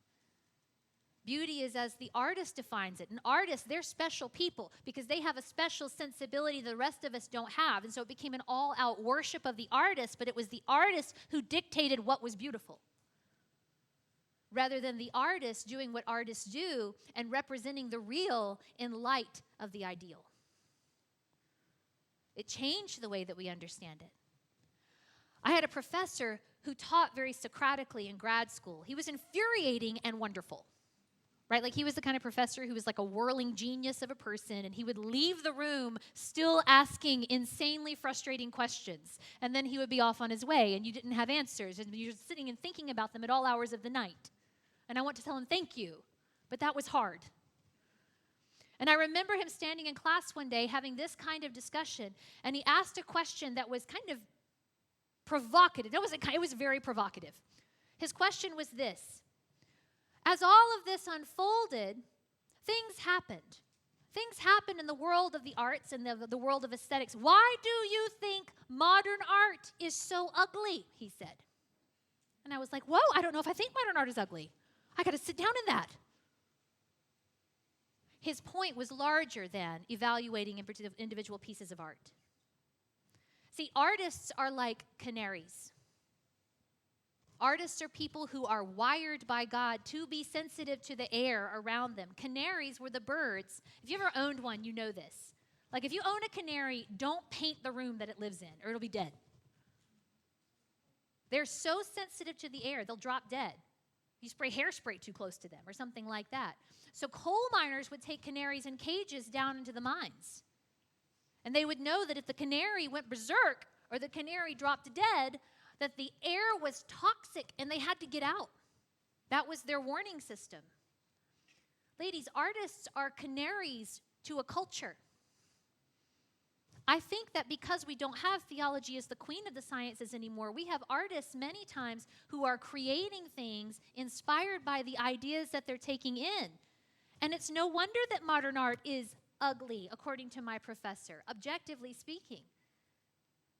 Beauty is as the artist defines it. And artists, they're special people because they have a special sensibility the rest of us don't have. And so it became an all-out worship of the artist, but it was the artist who dictated what was beautiful, rather than the artist doing what artists do and representing the real in light of the ideal. It changed the way that we understand it. I had a professor who taught very Socratically in grad school. He was infuriating and wonderful, right? Like he was the kind of professor who was like a whirling genius of a person, and he would leave the room still asking insanely frustrating questions. And then he would be off on his way, and you didn't have answers, and you're sitting and thinking about them at all hours of the night. And I want to tell him thank you, but that was hard. And I remember him standing in class one day having this kind of discussion, and he asked a question that was kind of provocative. It was very provocative. His question was this: as all of this unfolded, things happened. Things happened in the world of the arts and the world of aesthetics. Why do you think modern art is so ugly? He said. And I was like, whoa, I don't know if I think modern art is ugly. I got to sit down in that. His point was larger than evaluating individual pieces of art. See, artists are like canaries. Artists are people who are wired by God to be sensitive to the air around them. Canaries were the birds. If you ever owned one, you know this. Like if you own a canary, don't paint the room that it lives in, or it'll be dead. They're so sensitive to the air, they'll drop dead. You spray hairspray too close to them or something like that. So coal miners would take canaries in cages down into the mines. And they would know that if the canary went berserk or the canary dropped dead, that the air was toxic and they had to get out. That was their warning system. Ladies, artists are canaries to a culture. I think that because we don't have theology as the queen of the sciences anymore, we have artists many times who are creating things inspired by the ideas that they're taking in. And it's no wonder that modern art is ugly, according to my professor, objectively speaking.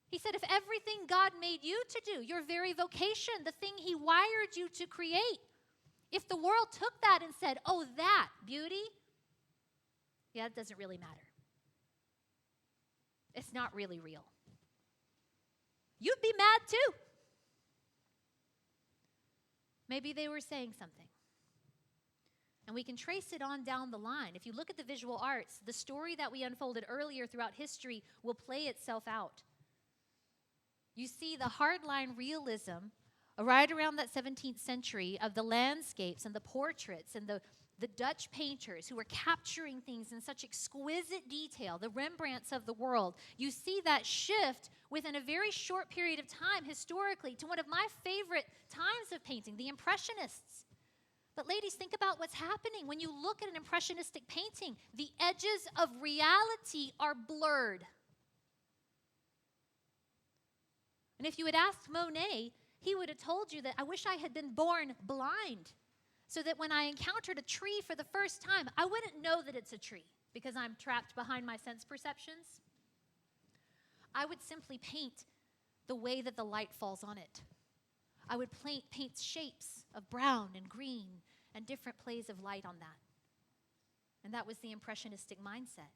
He said, if everything God made you to do, your very vocation, the thing he wired you to create, if the world took that and said, oh, that, beauty, yeah, it doesn't really matter. It's not really real. You'd be mad too. Maybe they were saying something. And we can trace it on down the line. If you look at the visual arts, the story that we unfolded earlier throughout history will play itself out. You see the hardline realism right around that 17th century of the landscapes and the portraits and the Dutch painters who were capturing things in such exquisite detail, the Rembrandts of the world. You see that shift within a very short period of time historically to one of my favorite times of painting, the Impressionists. But ladies, think about what's happening when you look at an impressionistic painting. The edges of reality are blurred. And if you had asked Monet, he would have told you that I wish I had been born blind, so that when I encountered a tree for the first time, I wouldn't know that it's a tree. because I'm trapped behind my sense perceptions, I would simply paint the way that the light falls on it. I would paint shapes of brown and green and different plays of light on that. And that was the impressionistic mindset.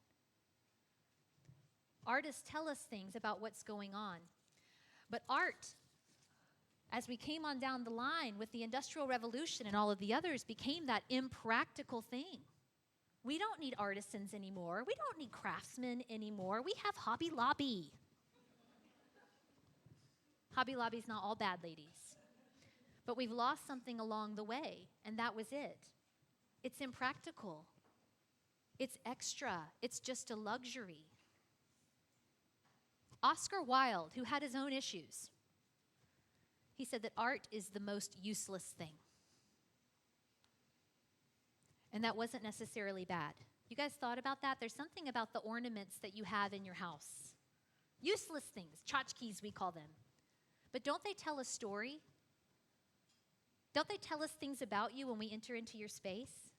Artists tell us things about what's going on. But art, as we came on down the line with the Industrial Revolution and all of the others, became that impractical thing. We don't need artisans anymore. We don't need craftsmen anymore. We have Hobby Lobby. Hobby Lobby's not all bad, ladies. But we've lost something along the way, and that was it. It's impractical. It's extra. It's just a luxury. Oscar Wilde, who had his own issues, he said that art is the most useless thing. And that wasn't necessarily bad. You guys thought about that? There's something about the ornaments that you have in your house. Useless things, tchotchkes we call them. But don't they tell a story? Don't they tell us things about you when we enter into your space?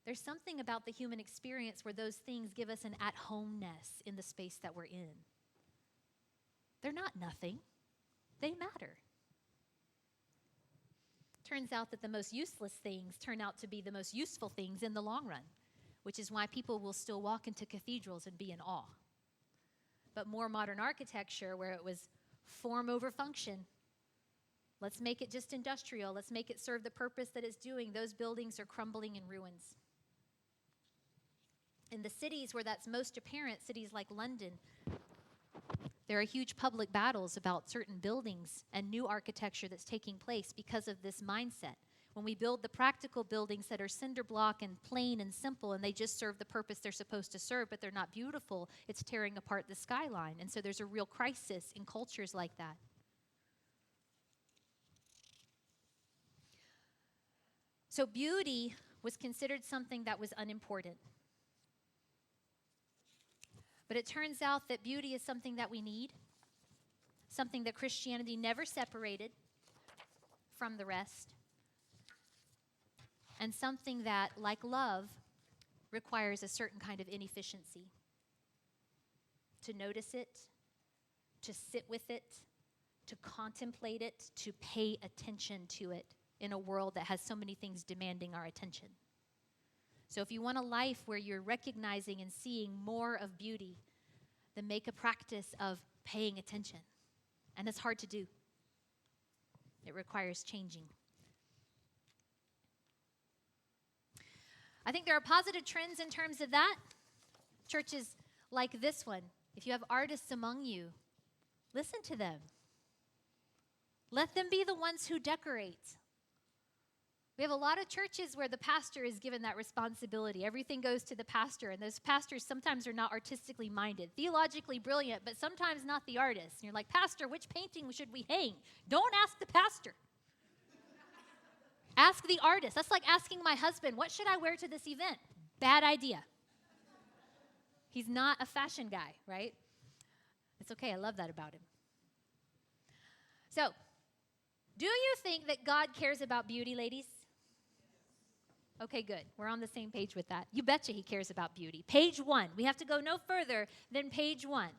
There's something about the human experience where those things give us an at-homeness in the space that we're in. They're not nothing. They matter. Turns out that the most useless things turn out to be the most useful things in the long run, which is why people will still walk into cathedrals and be in awe. But more modern architecture, where it was form over function, let's make it just industrial, let's make it serve the purpose that it's doing, those buildings are crumbling in ruins. In the cities where that's most apparent, cities like London, there are huge public battles about certain buildings and new architecture that's taking place because of this mindset. When we build the practical buildings that are cinder block and plain and simple, and they just serve the purpose they're supposed to serve, but they're not beautiful, it's tearing apart the skyline. And so there's a real crisis in cultures like that. So beauty was considered something that was unimportant. But it turns out that beauty is something that we need, something that Christianity never separated from the rest, and something that, like love, requires a certain kind of inefficiency. To notice it, to sit with it, to contemplate it, to pay attention to it in a world that has so many things demanding our attention. So if you want a life where you're recognizing and seeing more of beauty, then make a practice of paying attention. And it's hard to do. It requires changing. I think there are positive trends in terms of that. Churches like this one, if you have artists among you, listen to them. Let them be the ones who decorate. We have a lot of churches where the pastor is given that responsibility. Everything goes to the pastor, and those pastors sometimes are not artistically minded, theologically brilliant, but sometimes not the artist. And you're like, Pastor, which painting should we hang? Don't ask the pastor. Ask the artist. That's like asking my husband, what should I wear to this event? Bad idea. He's not a fashion guy, right? It's okay. I love that about him. So, do you think that God cares about beauty, ladies? Okay, good. We're on the same page with that. You betcha he cares about beauty. Page 1. We have to go no further than page 1.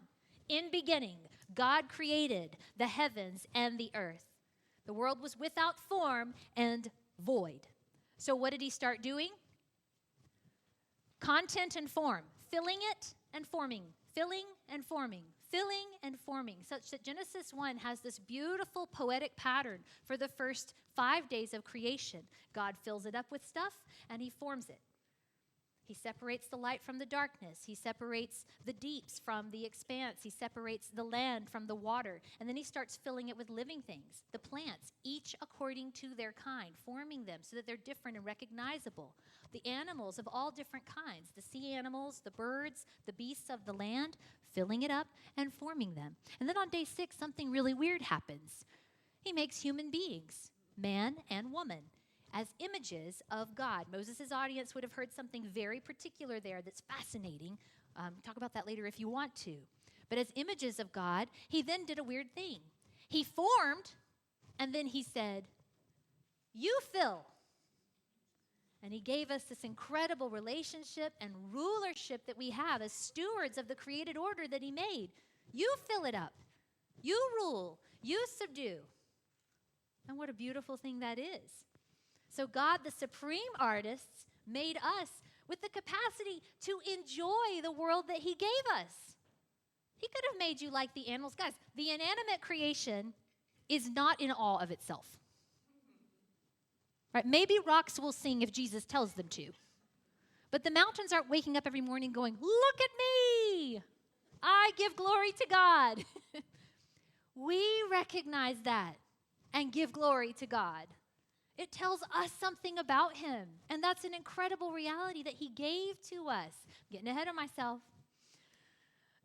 In beginning, God created the heavens and the earth. The world was without form and void. So what did he start doing? Content and form. Filling it and forming. Filling and forming. Filling and forming, such that Genesis 1 has this beautiful poetic pattern for the first 5 days of creation. God fills it up with stuff, and he forms it. He separates the light from the darkness. He separates the deeps from the expanse. He separates the land from the water. And then he starts filling it with living things, the plants, each according to their kind, forming them so that they're different and recognizable. The animals of all different kinds, the sea animals, the birds, the beasts of the land, filling it up and forming them. And then on day 6, something really weird happens. He makes human beings, man and woman, as images of God. Moses' audience would have heard something very particular there that's fascinating. Talk about that later if you want to. But as images of God, he then did a weird thing. He formed, and then he said, you fill. And he gave us this incredible relationship and rulership that we have as stewards of the created order that he made. You fill it up. You rule. You subdue. And what a beautiful thing that is. So God, the supreme artist, made us with the capacity to enjoy the world that he gave us. He could have made you like the animals. Guys, the inanimate creation is not in awe of itself. Right? Maybe rocks will sing if Jesus tells them to. But the mountains aren't waking up every morning going, look at me. I give glory to God. We recognize that and give glory to God. It tells us something about him. And that's an incredible reality that he gave to us. I'm getting ahead of myself.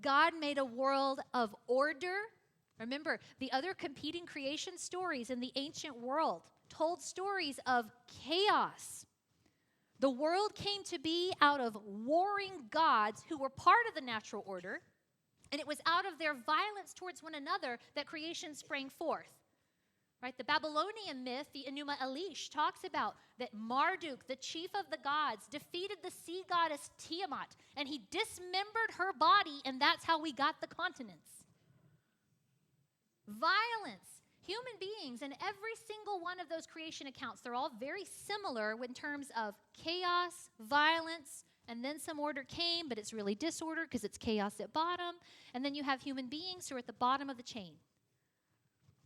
God made a world of order. Remember, the other competing creation stories in the ancient world told stories of chaos. The world came to be out of warring gods who were part of the natural order, and it was out of their violence towards one another that creation sprang forth. Right? The Babylonian myth, the Enuma Elish, talks about that Marduk, the chief of the gods, defeated the sea goddess Tiamat, and he dismembered her body, and that's how we got the continents. Violence. Human beings in every single one of those creation accounts, they're all very similar in terms of chaos, violence, and then some order came, but it's really disorder because it's chaos at bottom. And then you have human beings who are at the bottom of the chain.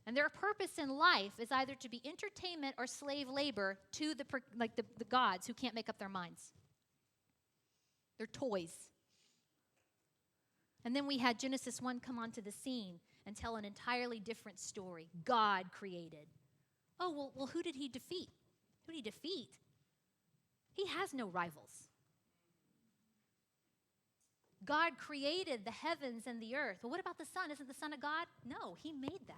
And their purpose in life is either to be entertainment or slave labor to the gods who can't make up their minds. They're toys. And then we had Genesis 1 come onto the scene and tell an entirely different story. God created. Oh, well, who did he defeat? Who did he defeat? He has no rivals. God created the heavens and the earth. Well, what about the sun? Isn't the son of God? No, he made that.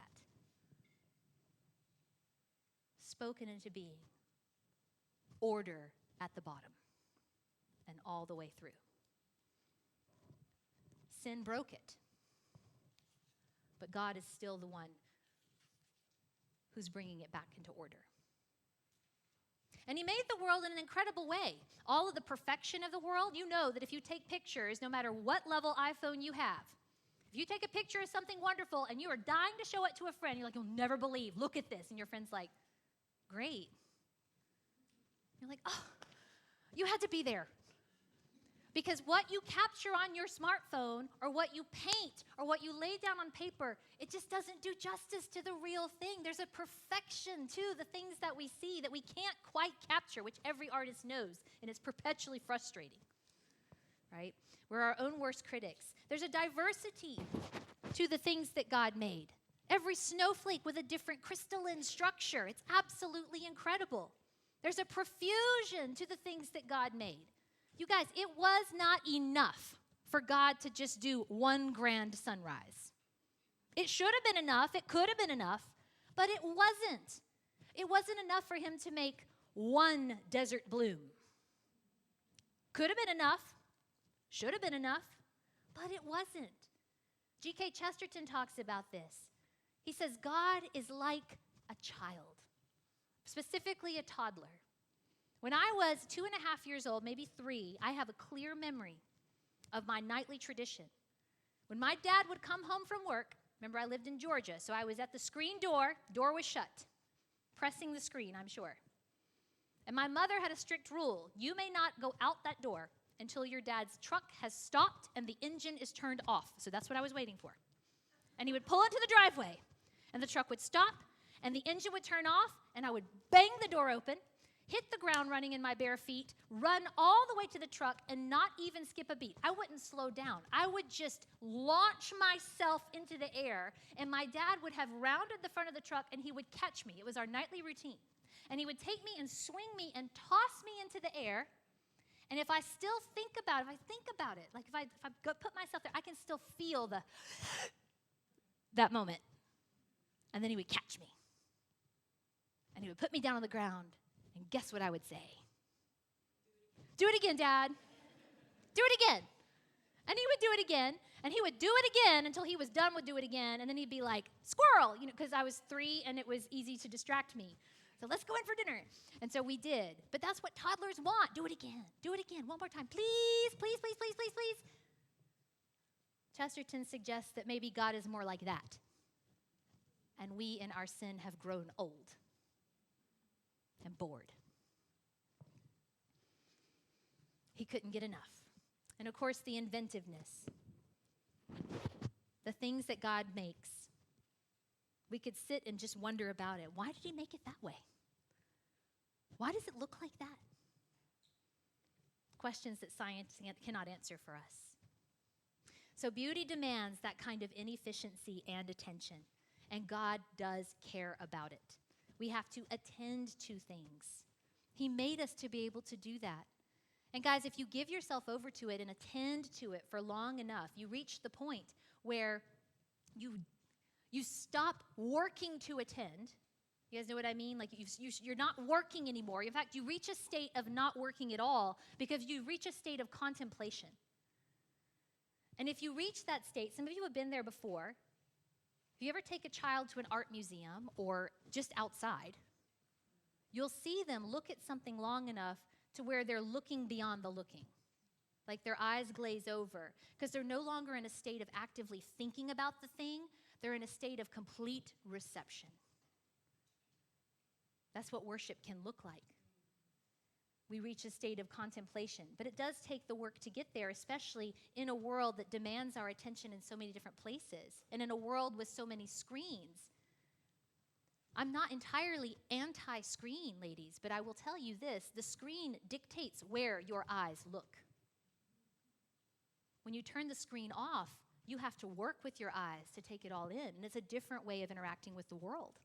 Spoken into being. Order at the bottom and all the way through. Sin broke it. But God is still the one who's bringing it back into order. And he made the world in an incredible way. All of the perfection of the world, you know that if you take pictures, no matter what level iPhone you have, if you take a picture of something wonderful and you are dying to show it to a friend, you're like, you'll never believe, look at this. And your friend's like, great. You're like, oh, you had to be there. Because what you capture on your smartphone or what you paint or what you lay down on paper, it just doesn't do justice to the real thing. There's a perfection to the things that we see that we can't quite capture, which every artist knows, and it's perpetually frustrating, right? We're our own worst critics. There's a diversity to the things that God made. Every snowflake with a different crystalline structure. It's absolutely incredible. There's a profusion to the things that God made. You guys, it was not enough for God to just do one grand sunrise. It should have been enough. It could have been enough, but it wasn't. It wasn't enough for him to make one desert bloom. Could have been enough. Should have been enough, but it wasn't. G.K. Chesterton talks about this. He says, God is like a child, specifically a toddler. When I was 2.5 years old, maybe 3, I have a clear memory of my nightly tradition. When my dad would come home from work, remember I lived in Georgia, so I was at the screen door was shut, pressing the screen, I'm sure. And my mother had a strict rule. You may not go out that door until your dad's truck has stopped and the engine is turned off. So that's what I was waiting for. And he would pull into the driveway, and the truck would stop, and the engine would turn off, and I would bang the door open, hit the ground running in my bare feet, run all the way to the truck, and not even skip a beat. I wouldn't slow down. I would just launch myself into the air, and my dad would have rounded the front of the truck, and he would catch me. It was our nightly routine. And he would take me and swing me and toss me into the air. And if I still think about it, like if I put myself there, I can still feel that moment. And then he would catch me. And he would put me down on the ground. And guess what I would say? Do it again, Dad. Do it again. And he would do it again. And he would do it again until he was done with do it again. And then he'd be like, squirrel, because I was 3 and it was easy to distract me. So let's go in for dinner. And so we did. But that's what toddlers want. Do it again. Do it again. One more time. Please, please, please, please, please, please. Chesterton suggests that maybe God is more like that. And we in our sin have grown old and bored. He couldn't get enough. And of course, the inventiveness, the things that God makes. We could sit and just wonder about it. Why did he make it that way? Why does it look like that? Questions that science cannot answer for us. So beauty demands that kind of inefficiency and attention, and God does care about it. We have to attend to things. He made us to be able to do that. And guys, if you give yourself over to it and attend to it for long enough, you reach the point where you stop working to attend. You guys know what I mean? Like you're not working anymore. In fact, you reach a state of not working at all because you reach a state of contemplation. And if you reach that state, some of you have been there before. If you ever take a child to an art museum or just outside, you'll see them look at something long enough to where they're looking beyond the looking. Like their eyes glaze over because they're no longer in a state of actively thinking about the thing. They're in a state of complete reception. That's what worship can look like. We reach a state of contemplation, but it does take the work to get there, especially in a world that demands our attention in so many different places and in a world with so many screens. I'm not entirely anti-screen, ladies, but I will tell you this, the screen dictates where your eyes look. When you turn the screen off, you have to work with your eyes to take it all in, and it's a different way of interacting with the world.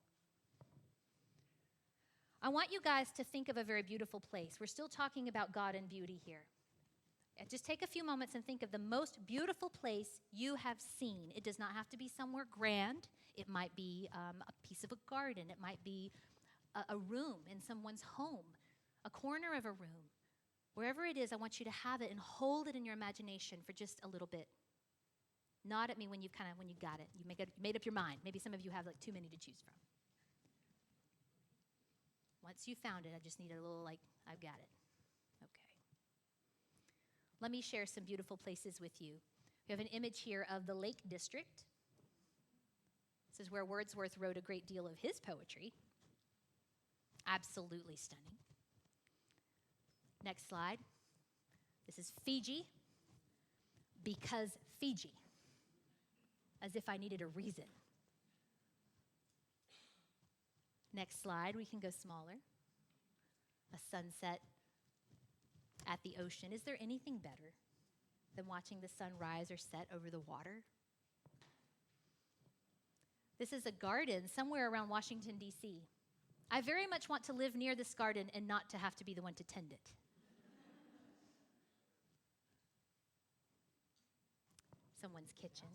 I want you guys to think of a very beautiful place. We're still talking about God and beauty here. Just take a few moments and think of the most beautiful place you have seen. It does not have to be somewhere grand. It might be a piece of a garden. It might be a room in someone's home, a corner of a room. Wherever it is, I want you to have it and hold it in your imagination for just a little bit. Nod at me when you got it. You made up your mind. Maybe some of you have like too many to choose from. Once you found it, I just need a little I've got it. Okay. Let me share some beautiful places with you. We have an image here of the Lake District. This is where Wordsworth wrote a great deal of his poetry. Absolutely stunning. Next slide. This is Fiji, because Fiji, as if I needed a reason. Next slide, we can go smaller. A sunset at the ocean. Is there anything better than watching the sun rise or set over the water? This is a garden somewhere around Washington, D.C. I very much want to live near this garden and not to have to be the one to tend it. Someone's kitchen,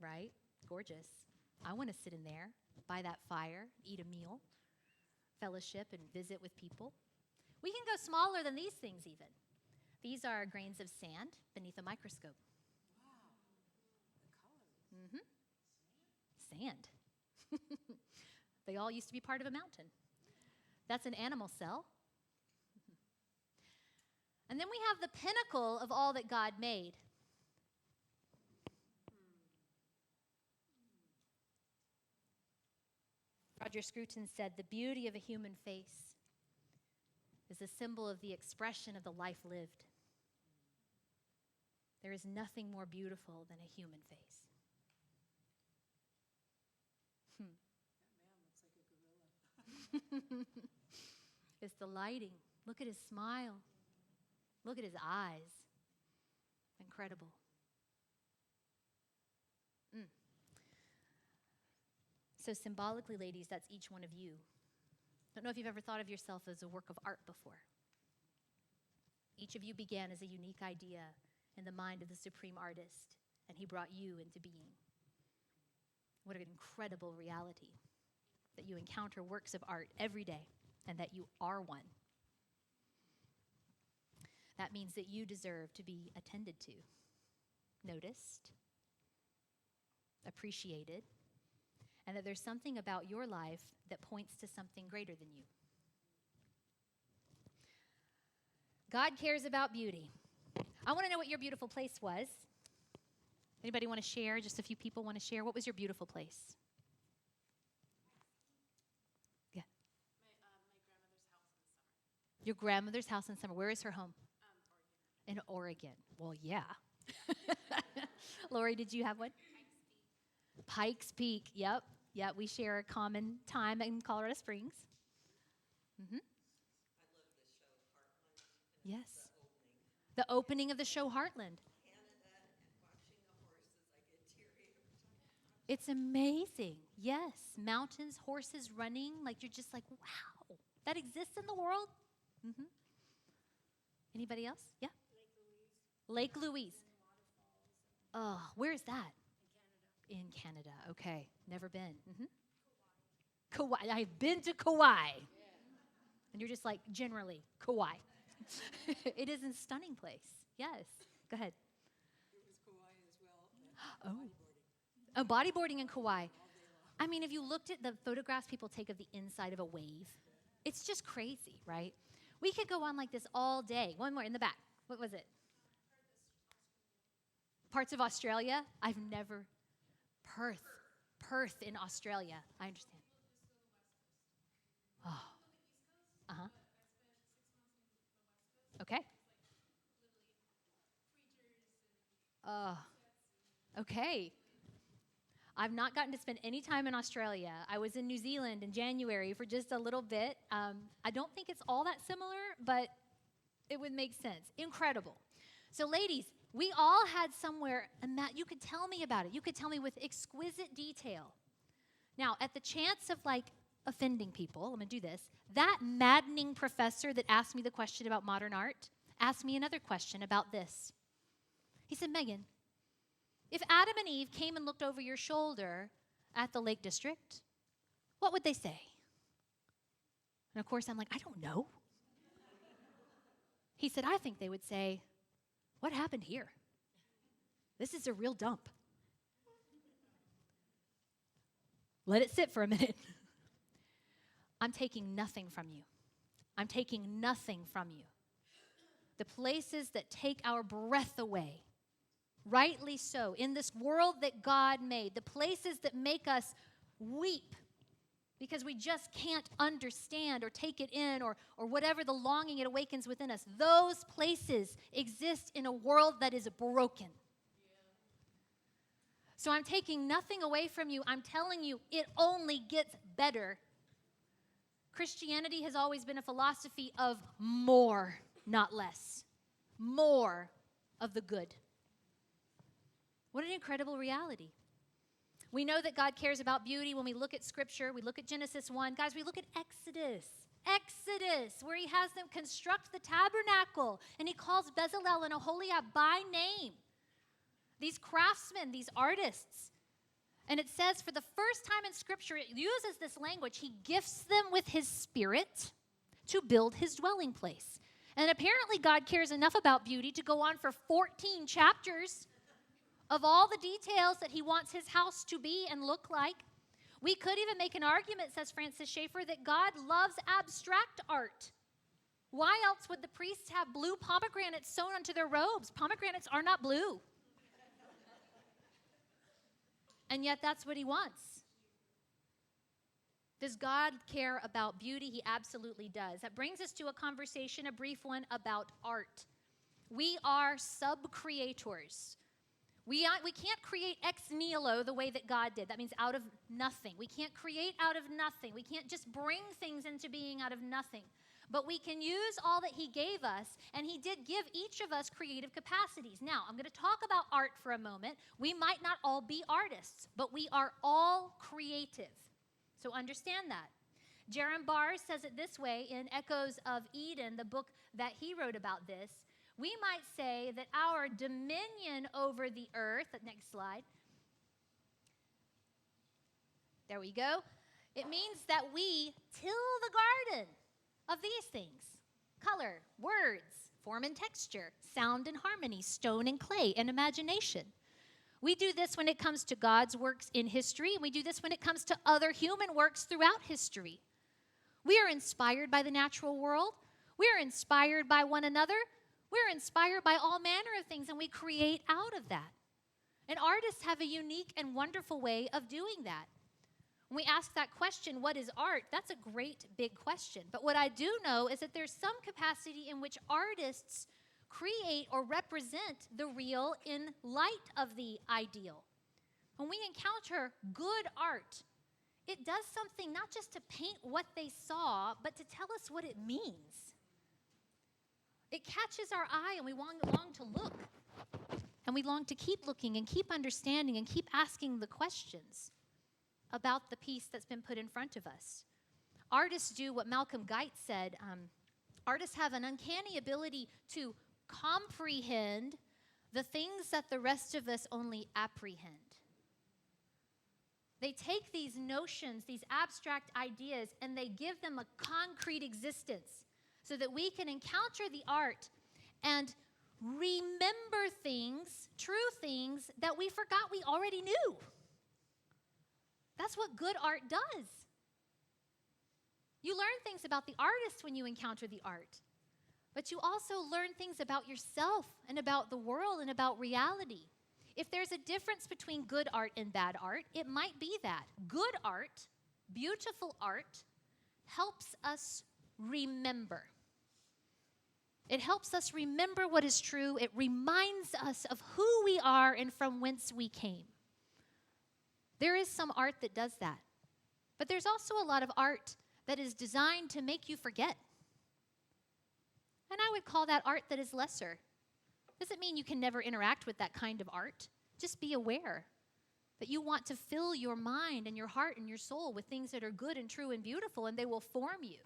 right? Gorgeous. I want to sit in there, by that fire, eat a meal, fellowship, and visit with people. We can go smaller than these things even. These are grains of sand beneath a microscope. Wow. The color. Sand. They all used to be part of a mountain. That's an animal cell. And then we have the pinnacle of all that God made. Roger Scruton said, "The beauty of a human face is a symbol of the expression of the life lived. There is nothing more beautiful than a human face." That man looks like a gorilla. It's the lighting. Look at his smile. Look at his eyes. Incredible. So symbolically, ladies, that's each one of you. Don't know if you've ever thought of yourself as a work of art before. Each of you began as a unique idea in the mind of the supreme artist, and he brought you into being. What an incredible reality that you encounter works of art every day and that you are one. That means that you deserve to be attended to, noticed, appreciated, and that there's something about your life that points to something greater than you. God cares about beauty. I want to know what your beautiful place was. Anybody want to share? Just a few people want to share. What was your beautiful place? Yeah. Your grandmother's house in summer. Where is her home? In Oregon. Well, yeah. Lori, did you have one? Pikes Peak. Yep. Yep. We share a common time in Colorado Springs. Mm-hmm. I love the show Heartland. Yes. The opening of the show Heartland. Canada and watching the horses, I get teary every time. It's amazing. Yes. Mountains, horses running. Like you're just like, wow, that exists in the world? Mm-hmm. Anybody else? Yeah? Lake Louise. Oh, where is that? In Canada. Okay. Never been. Mm-hmm. Kauai. I've been to Kauai. And you're just like, generally, Kauai. It is a stunning place. Yes. Go ahead. It was Kauai as well. Oh. Bodyboarding in Kauai. I mean, if you looked at the photographs people take of the inside of a wave, it's just crazy, right? We could go on like this all day. One more in the back. What was it? Parts of Australia? I've never. Perth in Australia. I understand. Oh. Uh-huh. Okay. Okay. I've not gotten to spend any time in Australia. I was in New Zealand in January for just a little bit. I don't think it's all that similar, but it would make sense. Incredible. So, ladies, we all had somewhere, and Matt, you could tell me about it. You could tell me with exquisite detail. Now, at the chance of like offending people, I'm going to do this. That maddening professor that asked me the question about modern art asked me another question about this. He said, Megan, if Adam and Eve came and looked over your shoulder at the Lake District, what would they say? And of course, I'm like, I don't know. He said, I think they would say, what happened here? This is a real dump. Let it sit for a minute. I'm taking nothing from you. I'm taking nothing from you. The places that take our breath away, rightly so, in this world that God made, the places that make us weep because we just can't understand or take it in or whatever the longing it awakens within us, those places exist in a world that is broken. So I'm taking nothing away from you. I'm telling you, it only gets better. Christianity has always been a philosophy of more, not less. More of the good. What an incredible reality. We know that God cares about beauty when we look at Scripture. We look at Genesis 1. Guys, we look at Exodus. Exodus, where he has them construct the tabernacle. And he calls Bezalel and Aholiab by name. These craftsmen, these artists. And it says for the first time in Scripture, it uses this language. He gifts them with his Spirit to build his dwelling place. And apparently God cares enough about beauty to go on for 14 chapters of all the details that he wants his house to be and look like. We could even make an argument, says Francis Schaeffer, that God loves abstract art. Why else would the priests have blue pomegranates sewn onto their robes? Pomegranates are not blue. And yet that's what he wants. Does God care about beauty? He absolutely does. That brings us to a conversation, a brief one, about art. We are sub-creators. We can't create ex nihilo the way that God did. That means out of nothing. We can't create out of nothing. We can't just bring things into being out of nothing. But we can use all that he gave us, and he did give each of us creative capacities. Now, I'm going to talk about art for a moment. We might not all be artists, but we are all creative. So understand that. Jerram Barr says it this way in Echoes of Eden, the book that he wrote about this. We might say that our dominion over the earth, next slide. There we go. It means that we till the garden of these things: color, words, form and texture, sound and harmony, stone and clay, and imagination. We do this when it comes to God's works in history, and we do this when it comes to other human works throughout history. We are inspired by the natural world. We are inspired by one another. We're inspired by all manner of things, and we create out of that. And artists have a unique and wonderful way of doing that. When we ask that question, what is art? That's a great big question. But what I do know is that there's some capacity in which artists create or represent the real in light of the ideal. When we encounter good art, it does something not just to paint what they saw, but to tell us what it means. It catches our eye, and we long to look. And we long to keep looking and keep understanding and keep asking the questions about the piece that's been put in front of us. Artists do what Malcolm Guite said. Artists have an uncanny ability to comprehend the things that the rest of us only apprehend. They take these notions, these abstract ideas, and they give them a concrete existence so that we can encounter the art and remember things, true things, that we forgot we already knew. That's what good art does. You learn things about the artist when you encounter the art, but you also learn things about yourself and about the world and about reality. If there's a difference between good art and bad art, it might be that. Good art, beautiful art, helps us remember. It helps us remember what is true. It reminds us of who we are and from whence we came. There is some art that does that. But there's also a lot of art that is designed to make you forget. And I would call that art that is lesser. Doesn't mean you can never interact with that kind of art. Just be aware that you want to fill your mind and your heart and your soul with things that are good and true and beautiful, and they will form you.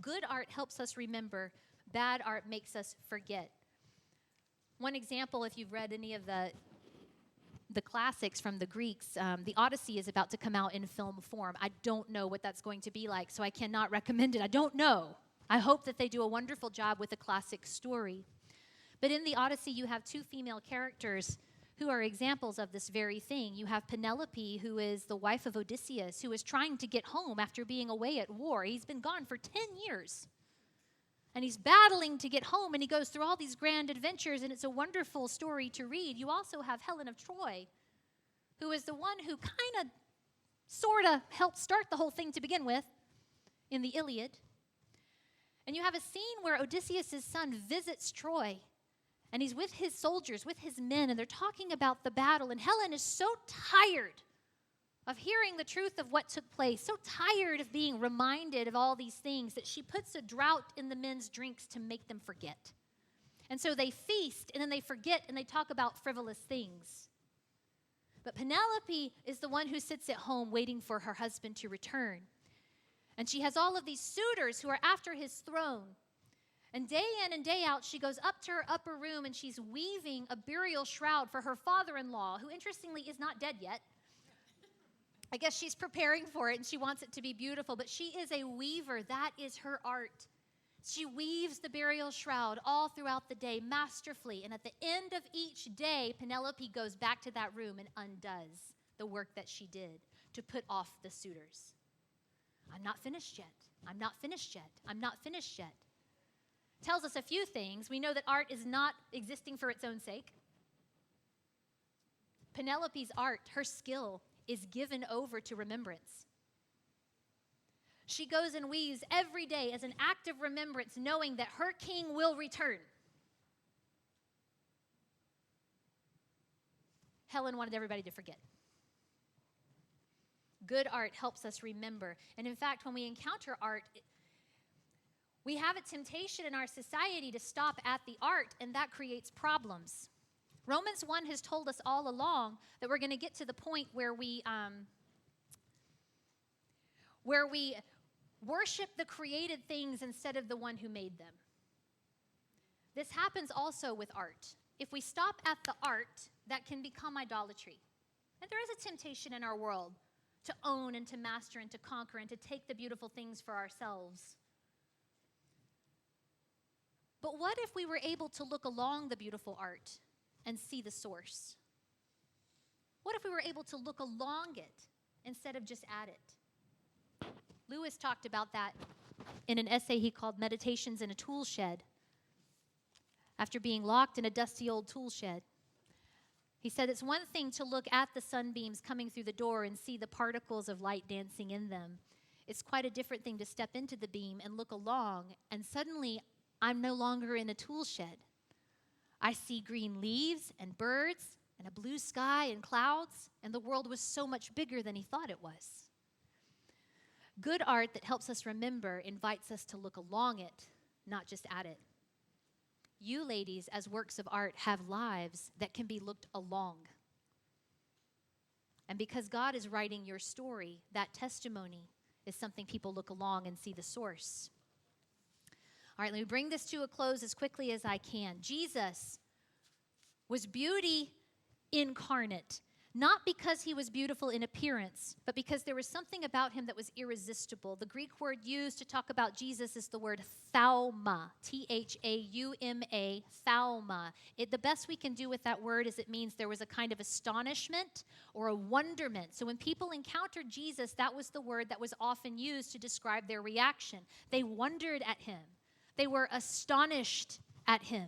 Good art helps us remember. Bad art makes us forget. One example, if you've read any of the classics from the Greeks, the Odyssey is about to come out in film form. I don't know what that's going to be like, so I cannot recommend it. I don't know. I hope that they do a wonderful job with a classic story. But in the Odyssey, you have two female characters who are examples of this very thing. You have Penelope, who is the wife of Odysseus, who is trying to get home after being away at war. He's been gone for 10 years. And he's battling to get home, and he goes through all these grand adventures, and it's a wonderful story to read. You also have Helen of Troy, who is the one who kind of, sort of helped start the whole thing to begin with in the Iliad. And you have a scene where Odysseus' son visits Troy, and he's with his soldiers, with his men, and they're talking about the battle. And Helen is so tired of hearing the truth of what took place, so tired of being reminded of all these things, that she puts a draught in the men's drinks to make them forget. And so they feast, and then they forget, and they talk about frivolous things. But Penelope is the one who sits at home waiting for her husband to return. And she has all of these suitors who are after his throne. And day in and day out, she goes up to her upper room, and she's weaving a burial shroud for her father-in-law, who interestingly is not dead yet. I guess she's preparing for it, and she wants it to be beautiful. But she is a weaver. That is her art. She weaves the burial shroud all throughout the day masterfully. And at the end of each day, Penelope goes back to that room and undoes the work that she did to put off the suitors. I'm not finished yet. I'm not finished yet. I'm not finished yet. Tells us a few things. We know that art is not existing for its own sake. Penelope's art, her skill, is given over to remembrance. She goes and weaves every day as an act of remembrance, knowing that her king will return. Helen wanted everybody to forget. Good art helps us remember. And in fact, when we encounter art, we have a temptation in our society to stop at the art, and that creates problems. Romans 1 has told us all along that we're going to get to the point where we worship the created things instead of the one who made them. This happens also with art. If we stop at the art, that can become idolatry. And there is a temptation in our world to own and to master and to conquer and to take the beautiful things for ourselves. But what if we were able to look along the beautiful art and see the source? What if we were able to look along it instead of just at it? Lewis talked about that in an essay he called Meditations in a Tool Shed, after being locked in a dusty old tool shed. He said it's one thing to look at the sunbeams coming through the door and see the particles of light dancing in them. It's quite a different thing to step into the beam and look along, and suddenly I'm no longer in a tool shed. I see green leaves and birds and a blue sky and clouds, and the world was so much bigger than he thought it was. Good art that helps us remember invites us to look along it, not just at it. You ladies, as works of art, have lives that can be looked along. And because God is writing your story, that testimony is something people look along and see the source. All right, let me bring this to a close as quickly as I can. Jesus was beauty incarnate, not because he was beautiful in appearance, but because there was something about him that was irresistible. The Greek word used to talk about Jesus is the word thauma, T-H-A-U-M-A, thauma. The best we can do with that word is it means there was a kind of astonishment or a wonderment. So when people encountered Jesus, that was the word that was often used to describe their reaction. They wondered at him. They were astonished at him.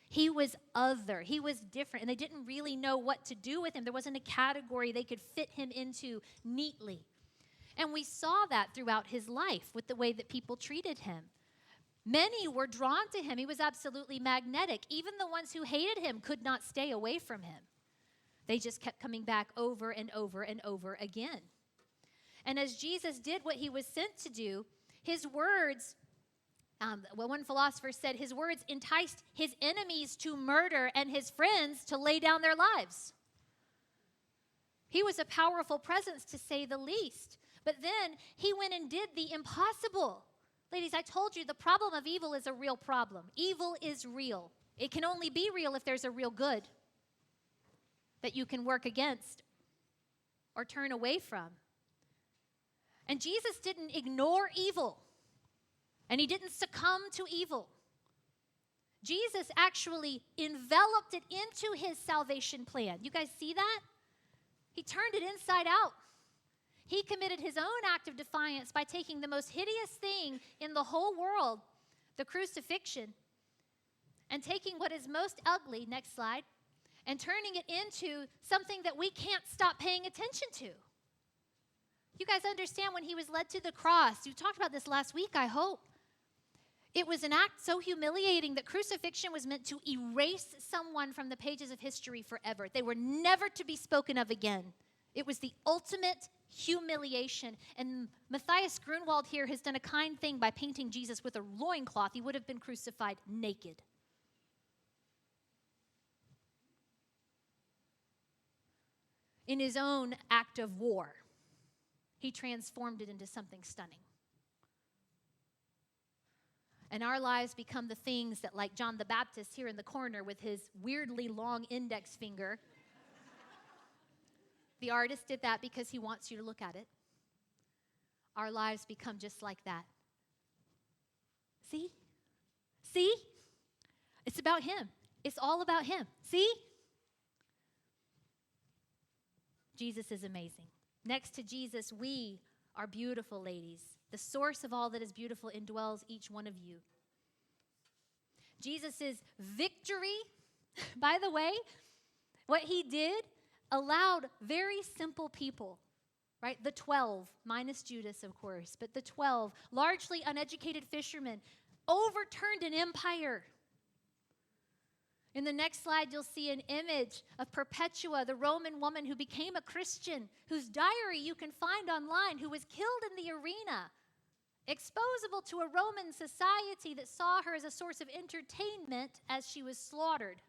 He was other. He was different. And they didn't really know what to do with him. There wasn't a category they could fit him into neatly. And we saw that throughout his life with the way that people treated him. Many were drawn to him. He was absolutely magnetic. Even the ones who hated him could not stay away from him. They just kept coming back over and over and over again. And as Jesus did what he was sent to do, his words, one philosopher said, his words enticed his enemies to murder and his friends to lay down their lives. He was a powerful presence, to say the least. But then he went and did the impossible. Ladies, I told you the problem of evil is a real problem. Evil is real. It can only be real if there's a real good that you can work against or turn away from. And Jesus didn't ignore evil. And he didn't succumb to evil. Jesus actually enveloped it into his salvation plan. You guys see that? He turned it inside out. He committed his own act of defiance by taking the most hideous thing in the whole world, the crucifixion, and taking what is most ugly, next slide, and turning it into something that we can't stop paying attention to. You guys understand when he was led to the cross, you talked about this last week, I hope. It was an act so humiliating that crucifixion was meant to erase someone from the pages of history forever. They were never to be spoken of again. It was the ultimate humiliation. And Matthias Grunwald here has done a kind thing by painting Jesus with a loincloth. He would have been crucified naked. In his own act of war, he transformed it into something stunning. And our lives become the things that, like John the Baptist here in the corner with his weirdly long index finger. The artist did that because he wants you to look at it. Our lives become just like that. See? See? It's about him. It's all about him. See? Jesus is amazing. Next to Jesus, we are beautiful, ladies. The source of all that is beautiful indwells each one of you. Jesus' victory, by the way, what he did allowed very simple people, right? The 12, minus Judas, of course, but the 12, largely uneducated fishermen, overturned an empire. In the next slide, you'll see an image of Perpetua, the Roman woman who became a Christian, whose diary you can find online, who was killed in the arena, exposable to a Roman society that saw her as a source of entertainment as she was slaughtered.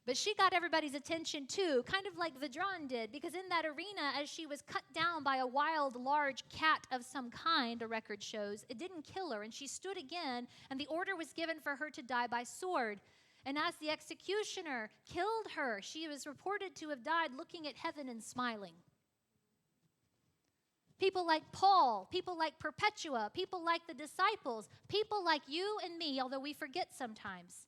But she got everybody's attention too, kind of like Vedran did, because in that arena, as she was cut down by a wild, large cat of some kind, a record shows, it didn't kill her, and she stood again, and the order was given for her to die by sword. And as the executioner killed her, she was reported to have died looking at heaven and smiling. People like Paul, people like Perpetua, people like the disciples, people like you and me, although we forget sometimes.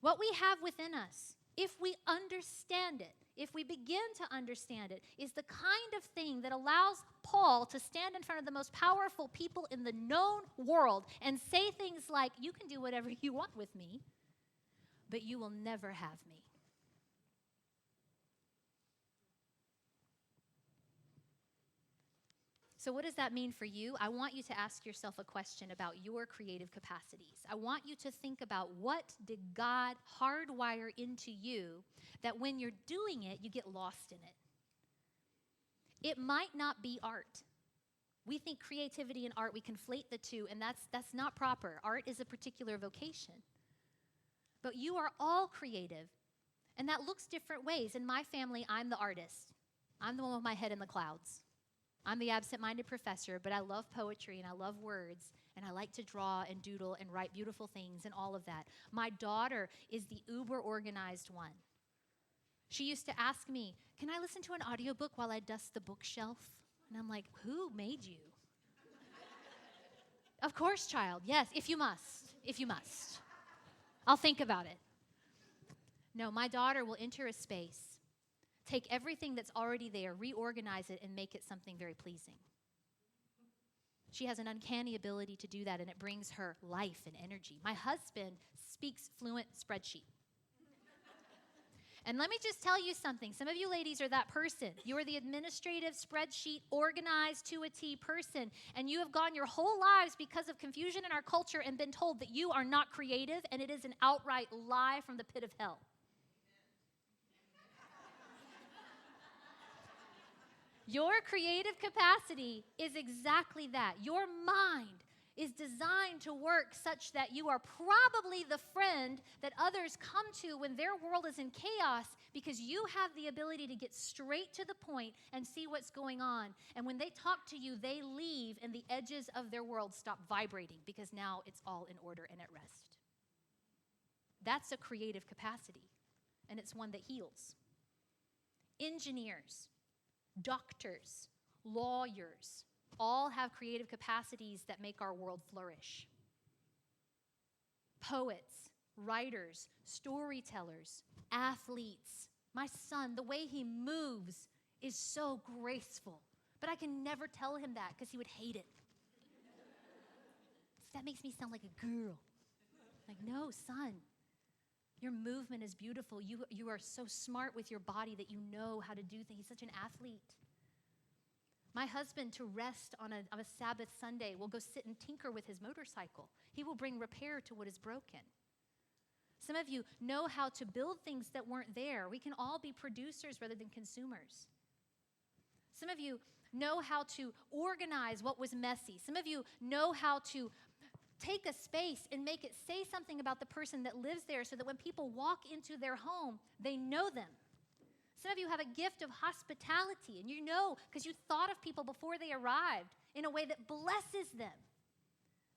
What we have within us, if we understand it, if we begin to understand it, is the kind of thing that allows Paul to stand in front of the most powerful people in the known world and say things like, you can do whatever you want with me, but you will never have me. So what does that mean for you? I want you to ask yourself a question about your creative capacities. I want you to think about, what did God hardwire into you that when you're doing it, you get lost in it? It might not be art. We think creativity and art, we conflate the two, and that's not proper. Art is a particular vocation. But you are all creative, and that looks different ways. In my family, I'm the artist. I'm the one with my head in the clouds. I'm the absent-minded professor, but I love poetry and I love words, and I like to draw and doodle and write beautiful things and all of that. My daughter is the uber-organized one. She used to ask me, can I listen to an audiobook while I dust the bookshelf? And I'm like, who made you? Of course, child. Yes, if you must. If you must. I'll think about it. No, my daughter will enter a space, take everything that's already there, reorganize it, and make it something very pleasing. She has an uncanny ability to do that, and it brings her life and energy. My husband speaks fluent spreadsheet. And let me just tell you something. Some of you ladies are that person. You are the administrative spreadsheet, organized to a T person, and you have gone your whole lives because of confusion in our culture and been told that you are not creative, and it is an outright lie from the pit of hell. Your creative capacity is exactly that. Your mind is designed to work such that you are probably the friend that others come to when their world is in chaos, because you have the ability to get straight to the point and see what's going on. And when they talk to you, they leave and the edges of their world stop vibrating, because now it's all in order and at rest. That's a creative capacity, and it's one that heals. Engineers, doctors, lawyers, all have creative capacities that make our world flourish. Poets, writers, storytellers, athletes. My son, the way he moves is so graceful, but I can never tell him that because he would hate it. That makes me sound like a girl. Like, no, son, your movement is beautiful. You are so smart with your body that you know how to do things. He's such an athlete. My husband, to rest on a Sabbath Sunday, will go sit and tinker with his motorcycle. He will bring repair to what is broken. Some of you know how to build things that weren't there. We can all be producers rather than consumers. Some of you know how to organize what was messy. Some of you know how to take a space and make it say something about the person that lives there, so that when people walk into their home, they know them. Some of you have a gift of hospitality, and you know because you thought of people before they arrived in a way that blesses them.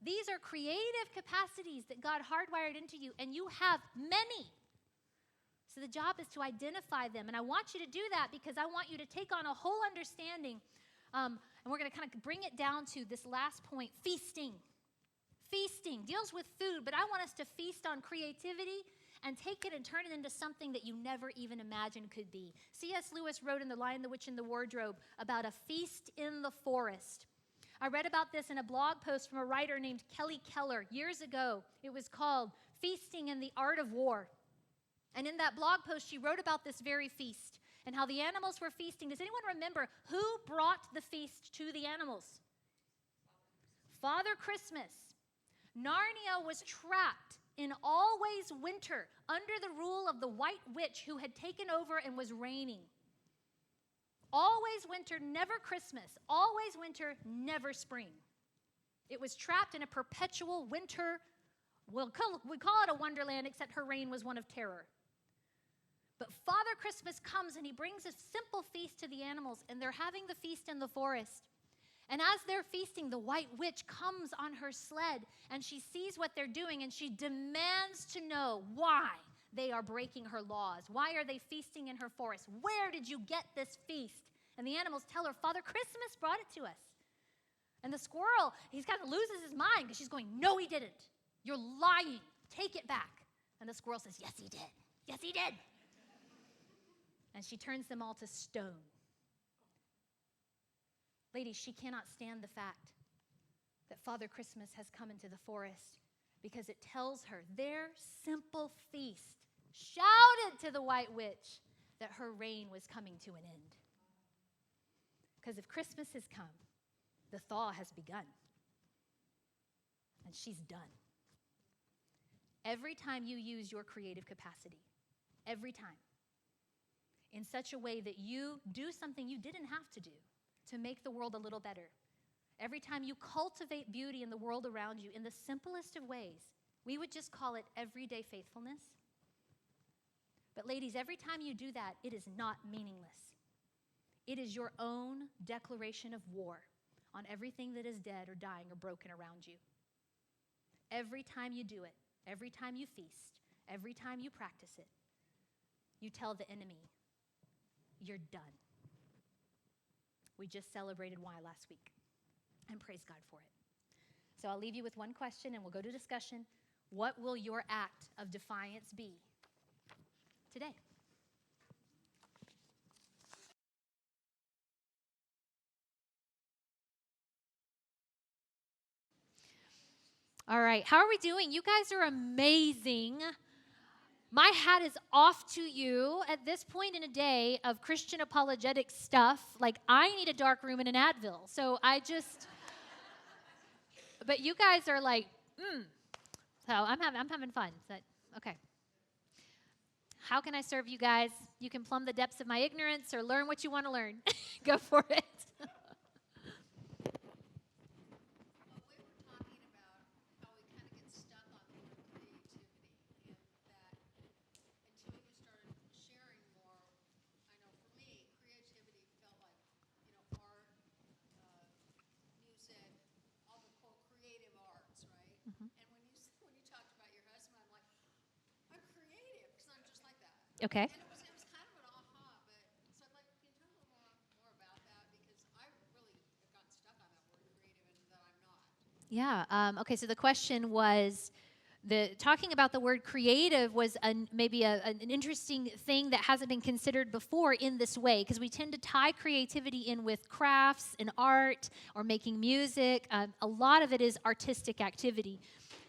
These are creative capacities that God hardwired into you, and you have many. So the job is to identify them, and I want you to do that because I want you to take on a whole understanding, and we're going to kind of bring it down to this last point, feasting. Feasting deals with food, but I want us to feast on creativity and take it and turn it into something that you never even imagined could be. C.S. Lewis wrote in The Lion, the Witch, and the Wardrobe about a feast in the forest. I read about this in a blog post from a writer named Kelly Keller years ago. It was called Feasting and the Art of War. And in that blog post, she wrote about this very feast and how the animals were feasting. Does anyone remember who brought the feast to the animals? Father Christmas. Narnia was trapped in always winter under the rule of the White Witch who had taken over and was reigning. Always winter, never Christmas. Always winter, never spring. It was trapped in a perpetual we call it a wonderland, except her reign was one of terror. But Father Christmas comes and he brings a simple feast to the animals, and they're having the feast in the forest. And as they're feasting, the White Witch comes on her sled, and she sees what they're doing, and she demands to know why they are breaking her laws. Why are they feasting in her forest? Where did you get this feast? And the animals tell her, Father Christmas brought it to us. And the squirrel, he kind of loses his mind because she's going, no, he didn't. You're lying. Take it back. And the squirrel says, yes, he did. Yes, he did. and she turns them all to stone. Ladies, she cannot stand the fact that Father Christmas has come into the forest because it tells her their simple feast shouted to the White Witch that her reign was coming to an end. Because if Christmas has come, the thaw has begun. And she's done. Every time you use your creative capacity, every time, in such a way that you do something you didn't have to do to make the world a little better, every time you cultivate beauty in the world around you in the simplest of ways, we would just call it everyday faithfulness. But ladies, every time you do that, it is not meaningless. It is your own declaration of war on everything that is dead or dying or broken around you. Every time you do it, every time you feast, every time you practice it, you tell the enemy, you're done. We just celebrated why last week, and praise God for it. So I'll leave you with one question, and we'll go to discussion. What will your act of defiance be today? All right, how are we doing? You guys are amazing. My hat is off to you at this point in a day of Christian apologetic stuff. Like, I need a dark room and an Advil. So but you guys are like, So I'm having fun. Okay. How can I serve you guys? You can plumb the depths of my ignorance or learn what you want to learn. Go for it. Okay. And it was kind of an aha, but so I'd like, can you tell me a little more about that? Because I really have gotten stuck on that word creative and that I'm not. Yeah. Okay. So the question was, talking about the word creative was maybe an interesting thing that hasn't been considered before in this way, because we tend to tie creativity in with crafts and art or making music. A lot of it is artistic activity.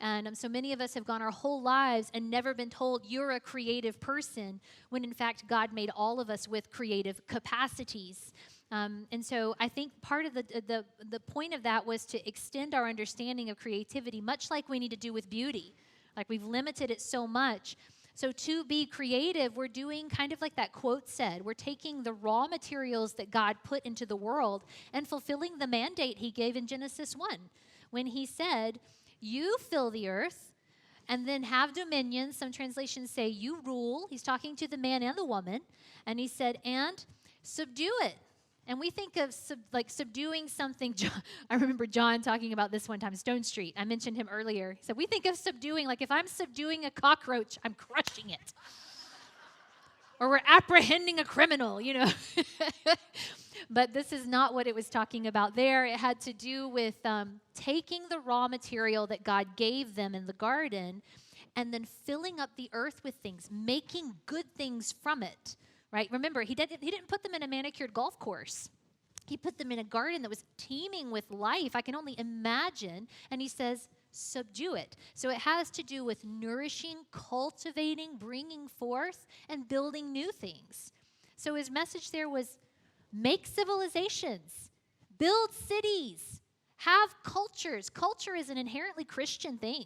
And so many of us have gone our whole lives and never been told you're a creative person, when in fact God made all of us with creative capacities. And so I think part of the point of that was to extend our understanding of creativity, much like we need to do with beauty. Like, we've limited it so much. So to be creative, we're doing kind of like that quote said. We're taking the raw materials that God put into the world and fulfilling the mandate he gave in Genesis 1, when he said, you fill the earth and then have dominion. Some translations say you rule. He's talking to the man and the woman. And he said, and subdue it. And we think of subduing something. I remember John talking about this one time, Stone Street. I mentioned him earlier. He said, we think of subduing, like if I'm subduing a cockroach, I'm crushing it. Or we're apprehending a criminal, But this is not what it was talking about there. It had to do with taking the raw material that God gave them in the garden and then filling up the earth with things, making good things from it, right? Remember, he didn't put them in a manicured golf course. He put them in a garden that was teeming with life. I can only imagine. And he says, subdue it. So it has to do with nourishing, cultivating, bringing forth, and building new things. So his message there was, make civilizations, build cities, have cultures. Culture is an inherently Christian thing.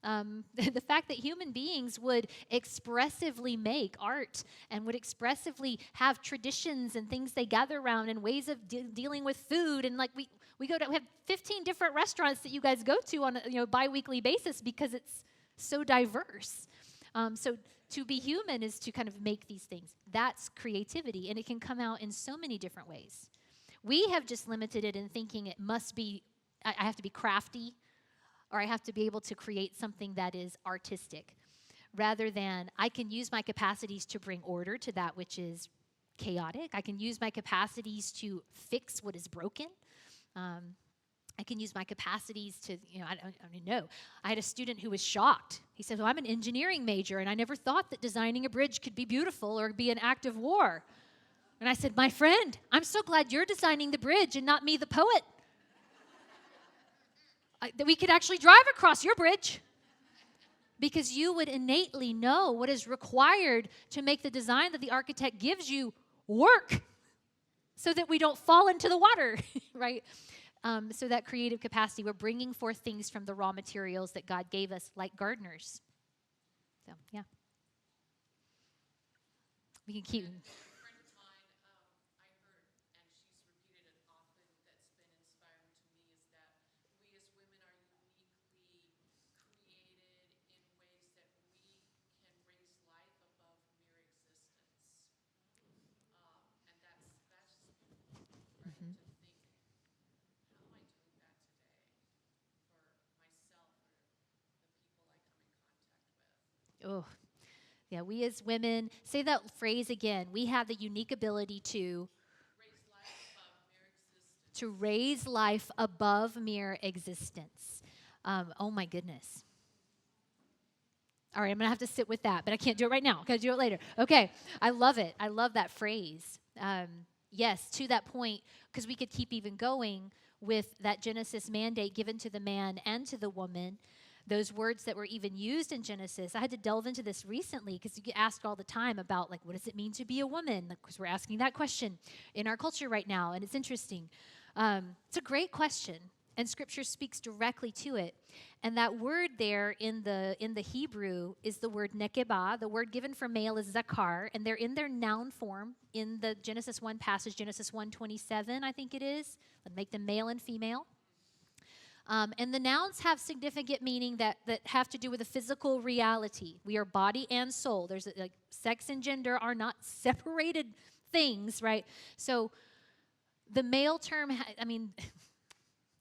The fact that human beings would expressively make art and would expressively have traditions and things they gather around and ways of dealing with food. And like we have 15 different restaurants that you guys go to on a bi-weekly basis because it's so diverse. So to be human is to kind of make these things. That's creativity, and it can come out in so many different ways. We have just limited it in thinking it must be, I have to be crafty, or I have to be able to create something that is artistic, rather than I can use my capacities to bring order to that which is chaotic. I can use my capacities to fix what is broken. I can use my capacities to, I don't know. I had a student who was shocked. He said, well, I'm an engineering major, and I never thought that designing a bridge could be beautiful or be an act of war. And I said, my friend, I'm so glad you're designing the bridge and not me, the poet. That we could actually drive across your bridge. Because you would innately know what is required to make the design that the architect gives you work so that we don't fall into the water, right? So that creative capacity, we're bringing forth things from the raw materials that God gave us, like gardeners. So, yeah. We can keep... Oh, yeah, we as women, say that phrase again. We have the unique ability to raise life above mere existence. Oh, my goodness. All right, I'm going to have to sit with that, but I can't do it right now. I'll do it later. Okay, I love it. I love that phrase. Yes, to that point, because we could keep even going with that Genesis mandate given to the man and to the woman. Those words that were even used in Genesis. I had to delve into this recently because you get asked all the time about, like, what does it mean to be a woman? Because we're asking that question in our culture right now, and it's interesting. It's a great question, and Scripture speaks directly to it. And that word there in the Hebrew is the word nekebah. The word given for male is zakar, and they're in their noun form in the Genesis 1 passage, Genesis 1:27, I think it is. Let's make them male and female. And the nouns have significant meaning that have to do with a physical reality. We are body and soul. There's like sex and gender are not separated things, right? So the male term,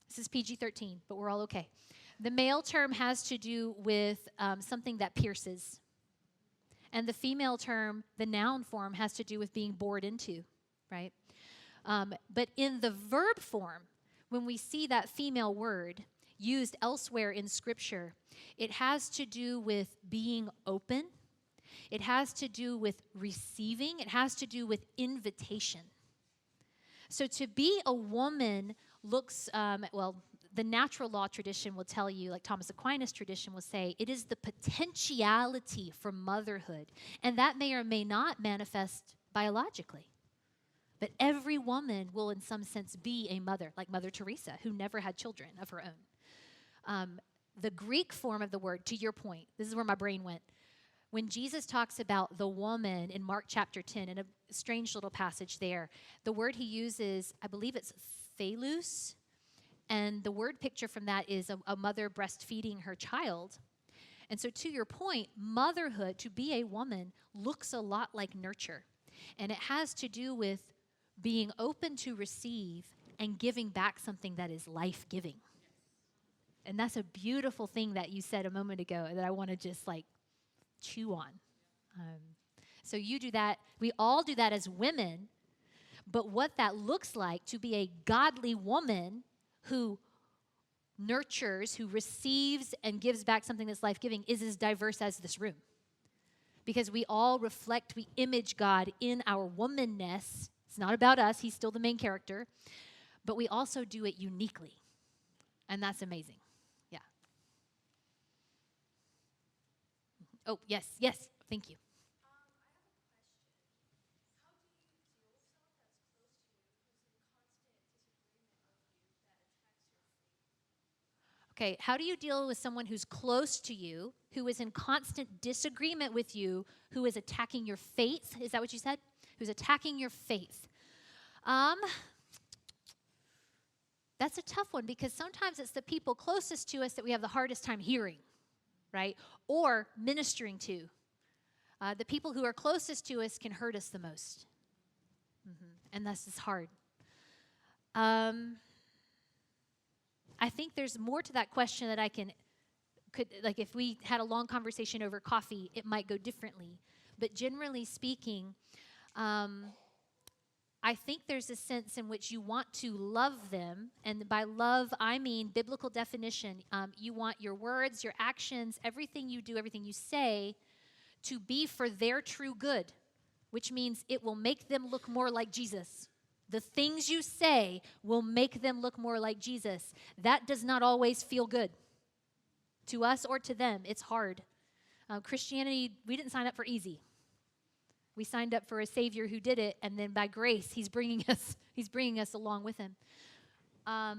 this is PG-13, but we're all okay. The male term has to do with something that pierces. And the female term, the noun form, has to do with being bored into, right? But in the verb form, when we see that female word used elsewhere in Scripture, it has to do with being open. It has to do with receiving. It has to do with invitation. So to be a woman looks, the natural law tradition will tell you, like Thomas Aquinas tradition will say, it is the potentiality for motherhood. And that may or may not manifest biologically. But every woman will, in some sense, be a mother, like Mother Teresa, who never had children of her own. The Greek form of the word, to your point, this is where my brain went. When Jesus talks about the woman in Mark chapter 10, in a strange little passage there, the word he uses, I believe it's thelus, and the word picture from that is a mother breastfeeding her child. And so to your point, motherhood, to be a woman, looks a lot like nurture. And it has to do with being open to receive and giving back something that is life-giving. And that's a beautiful thing that you said a moment ago that I want to just chew on. So you do that. We all do that as women. But what that looks like to be a godly woman who nurtures, who receives and gives back something that's life-giving is as diverse as this room. Because we all reflect, we image God in our womanness. It's not about us. He's still the main character. But we also do it uniquely. And that's amazing. Yeah. Oh, yes. Thank you. Okay, how do you deal with someone who's close to you, who is in constant disagreement with you, who is attacking your faith? Is that what you said? Who's attacking your faith? That's a tough one because sometimes it's the people closest to us that we have the hardest time hearing, right? Or ministering to. The people who are closest to us can hurt us the most. And that's just hard. I think there's more to that question that could if we had a long conversation over coffee, it might go differently. But generally speaking, I I think there's a sense in which you want to love them. And by love, I mean biblical definition. You want your words, your actions, everything you do, everything you say to be for their true good, which means it will make them look more like Jesus. The things you say will make them look more like Jesus. That does not always feel good to us or to them. It's hard. Christianity, we didn't sign up for easy. We signed up for a Savior who did it, and then by grace, He's bringing us along with Him. I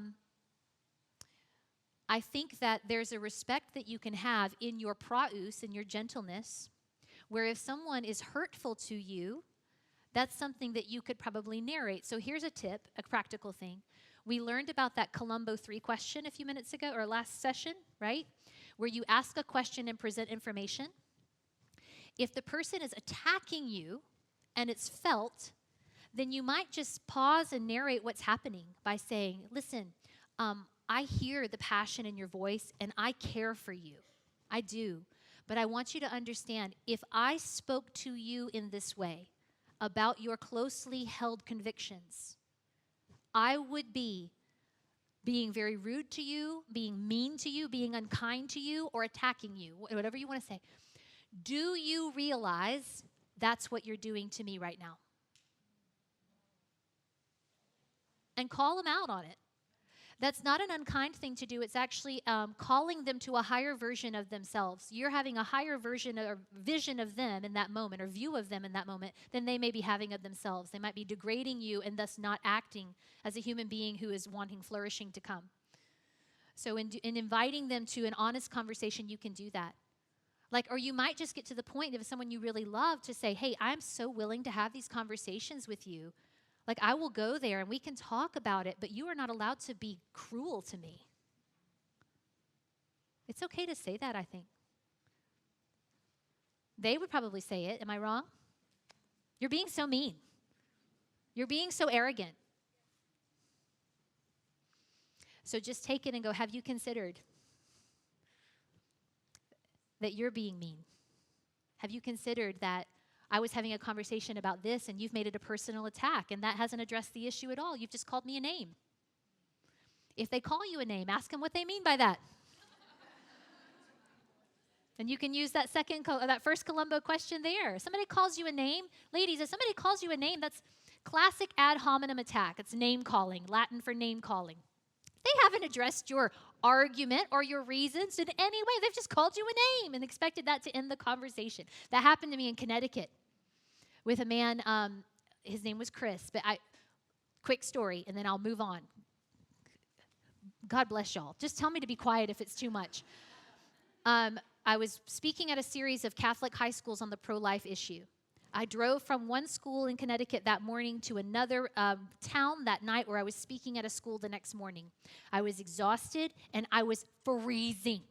think that there's a respect that you can have in your praus, in your gentleness, where if someone is hurtful to you, that's something that you could probably narrate. So here's a tip, a practical thing. We learned about that Columbo 3 question a few minutes ago, or last session, right? Where you ask a question and present information. If the person is attacking you and it's felt, then you might just pause and narrate what's happening by saying, listen, I hear the passion in your voice and I care for you. I do. But I want you to understand, if I spoke to you in this way about your closely held convictions, I would be being very rude to you, being mean to you, being unkind to you, or attacking you, whatever you want to say. Do you realize that's what you're doing to me right now? And call them out on it. That's not an unkind thing to do. It's actually calling them to a higher version of themselves. You're having a higher version or vision of them in that moment, or view of them in that moment, than they may be having of themselves. They might be degrading you and thus not acting as a human being who is wanting flourishing to come. So in inviting them to an honest conversation, you can do that. Or you might just get to the point of someone you really love to say, hey, I'm so willing to have these conversations with you. I will go there and we can talk about it, but you are not allowed to be cruel to me. It's okay to say that, I think. They would probably say it. Am I wrong? You're being so mean. You're being so arrogant. So just take it and go, have you considered that you're being mean? Have you considered that I was having a conversation about this and you've made it a personal attack and that hasn't addressed the issue at all? You've just called me a name. If they call you a name, ask them what they mean by that. And you can use that first Columbo question there. Somebody calls you a name. Ladies, if somebody calls you a name, that's classic ad hominem attack. It's name calling, Latin for name calling. They haven't addressed your argument or your reasons in any way. They've just called you a name and expected that to end the conversation. That happened to me in Connecticut with a man. His name was Chris. But quick story, and then I'll move on. God bless y'all. Just tell me to be quiet if it's too much. I was speaking at a series of Catholic high schools on the pro-life issue. I drove from one school in Connecticut that morning to another town that night where I was speaking at a school the next morning. I was exhausted and I was freezing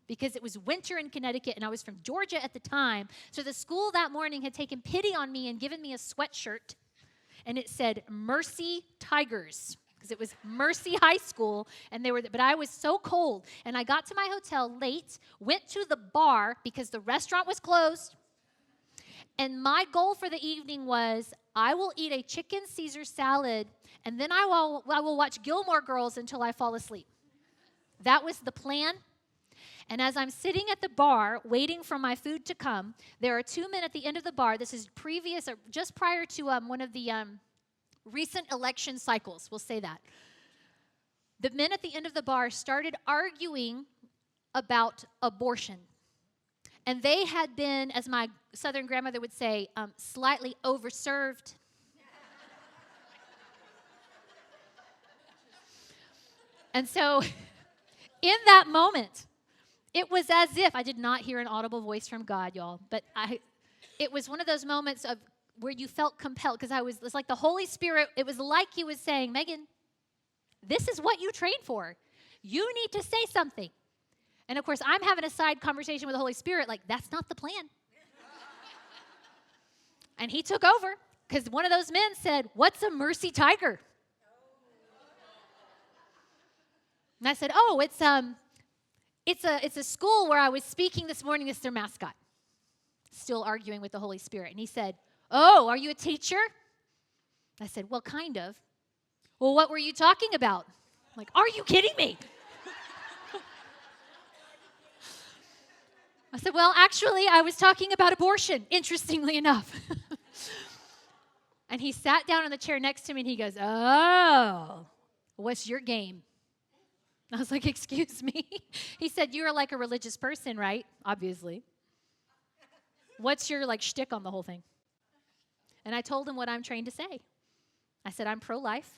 because it was winter in Connecticut and I was from Georgia at the time. So the school that morning had taken pity on me and given me a sweatshirt, and it said Mercy Tigers because it was Mercy High School, and but I was so cold. And I got to my hotel late, went to the bar because the restaurant was closed. And my goal for the evening was, I will eat a chicken Caesar salad, and then I will watch Gilmore Girls until I fall asleep. That was the plan. And as I'm sitting at the bar waiting for my food to come, there are two men at the end of the bar. This is just prior to one of the recent election cycles. We'll say that. The men at the end of the bar started arguing about abortion. And they had been, as my Southern grandmother would say, slightly overserved. And so in that moment, it was as if I did not hear an audible voice from God, y'all. But it was one of those moments of where you felt compelled, because it's like the Holy Spirit, it was like He was saying, Megan, this is what you trained for. You need to say something. And of course, I'm having a side conversation with the Holy Spirit, that's not the plan. And He took over, because one of those men said, what's a Mercy Tiger? And I said, oh, it's a school where I was speaking this morning. It's their mascot. Still arguing with the Holy Spirit. And he said, oh, are you a teacher? I said, well, kind of. Well, what were you talking about? I'm like, are you kidding me? I said, well, actually, I was talking about abortion, interestingly enough. And he sat down in the chair next to me and he goes, oh, what's your game? I was like, excuse me? He said, you are like a religious person, right? Obviously. What's your shtick on the whole thing? And I told him what I'm trained to say. I said, I'm pro-life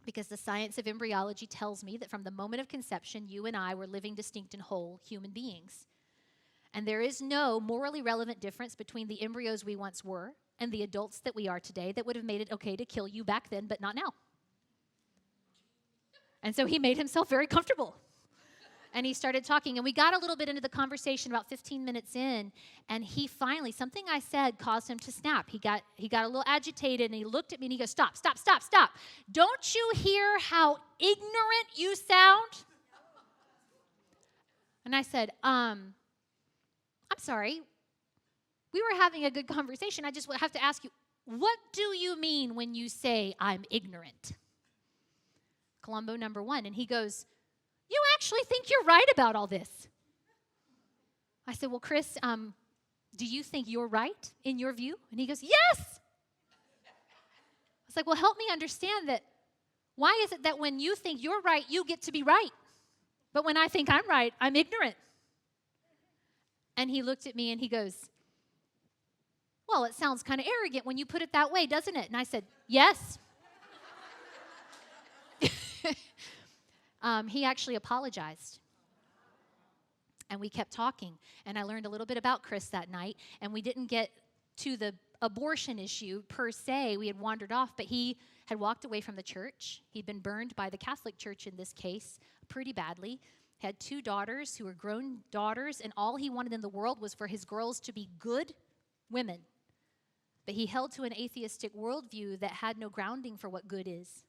because the science of embryology tells me that from the moment of conception, you and I were living distinct and whole human beings. And there is no morally relevant difference between the embryos we once were and the adults that we are today that would have made it okay to kill you back then, but not now. And so he made himself very comfortable. And he started talking, and we got a little bit into the conversation about 15 minutes in, and he finally, something I said caused him to snap. He got a little agitated, and he looked at me, and he goes, stop, stop, stop, stop. Don't you hear how ignorant you sound? And I said, I'm sorry. We were having a good conversation. I just have to ask you, what do you mean when you say I'm ignorant? Columbo number 1. And he goes, you actually think you're right about all this. I said, well, Chris, do you think you're right in your view? And he goes, yes. I was like, well, help me understand that. Why is it that when you think you're right, you get to be right? But when I think I'm right, I'm ignorant. And he looked at me and he goes, well, it sounds kind of arrogant when you put it that way, doesn't it? And I said, yes. He actually apologized. And we kept talking. And I learned a little bit about Chris that night. And we didn't get to the abortion issue per se. We had wandered off. But he had walked away from the church. He'd been burned by the Catholic Church in this case pretty badly. Had 2 daughters who were grown daughters. And all he wanted in the world was for his girls to be good women. But he held to an atheistic worldview that had no grounding for what good is.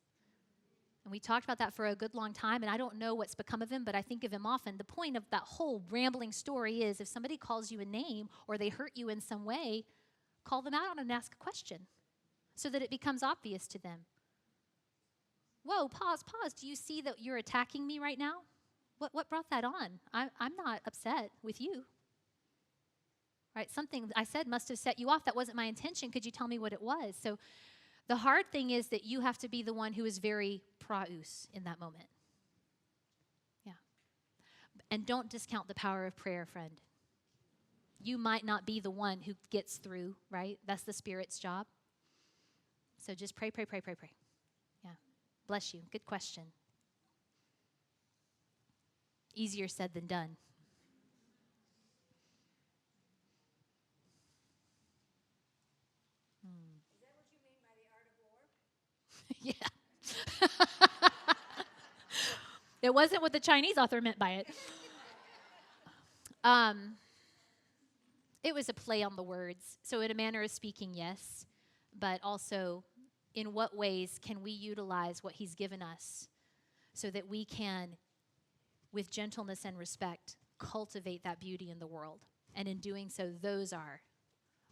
And we talked about that for a good long time, and I don't know what's become of him, but I think of him often. The point of that whole rambling story is if somebody calls you a name or they hurt you in some way, call them out and ask a question so that it becomes obvious to them. Whoa, pause. Do you see that you're attacking me right now? What brought that on? I'm not upset with you. Right? Something I said must have set you off. That wasn't my intention. Could you tell me what it was? So the hard thing is that you have to be the one who is very praus in that moment. Yeah. And don't discount the power of prayer, friend. You might not be the one who gets through, right? That's the Spirit's job. So just pray. Yeah. Bless you. Good question. Easier said than done. Yeah. It wasn't what the Chinese author meant by it. It was a play on the words. So in a manner of speaking, yes. But also, in what ways can we utilize what he's given us so that we can, with gentleness and respect, cultivate that beauty in the world? And in doing so, those are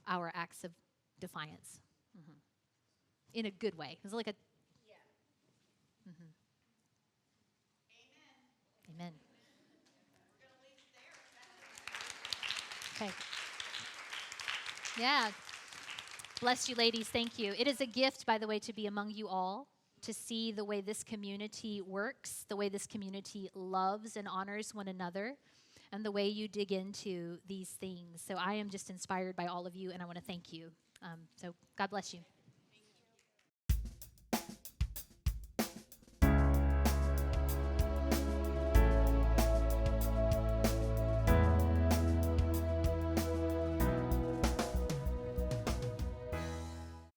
our acts of defiance. Mm-hmm. In a good way. It's like a... Yeah. Mm-hmm. Amen. Okay. Yeah. Bless you, ladies. Thank you. It is a gift, by the way, to be among you all, to see the way this community works, the way this community loves and honors one another, and the way you dig into these things. So I am just inspired by all of you, and I want to thank you. So God bless you.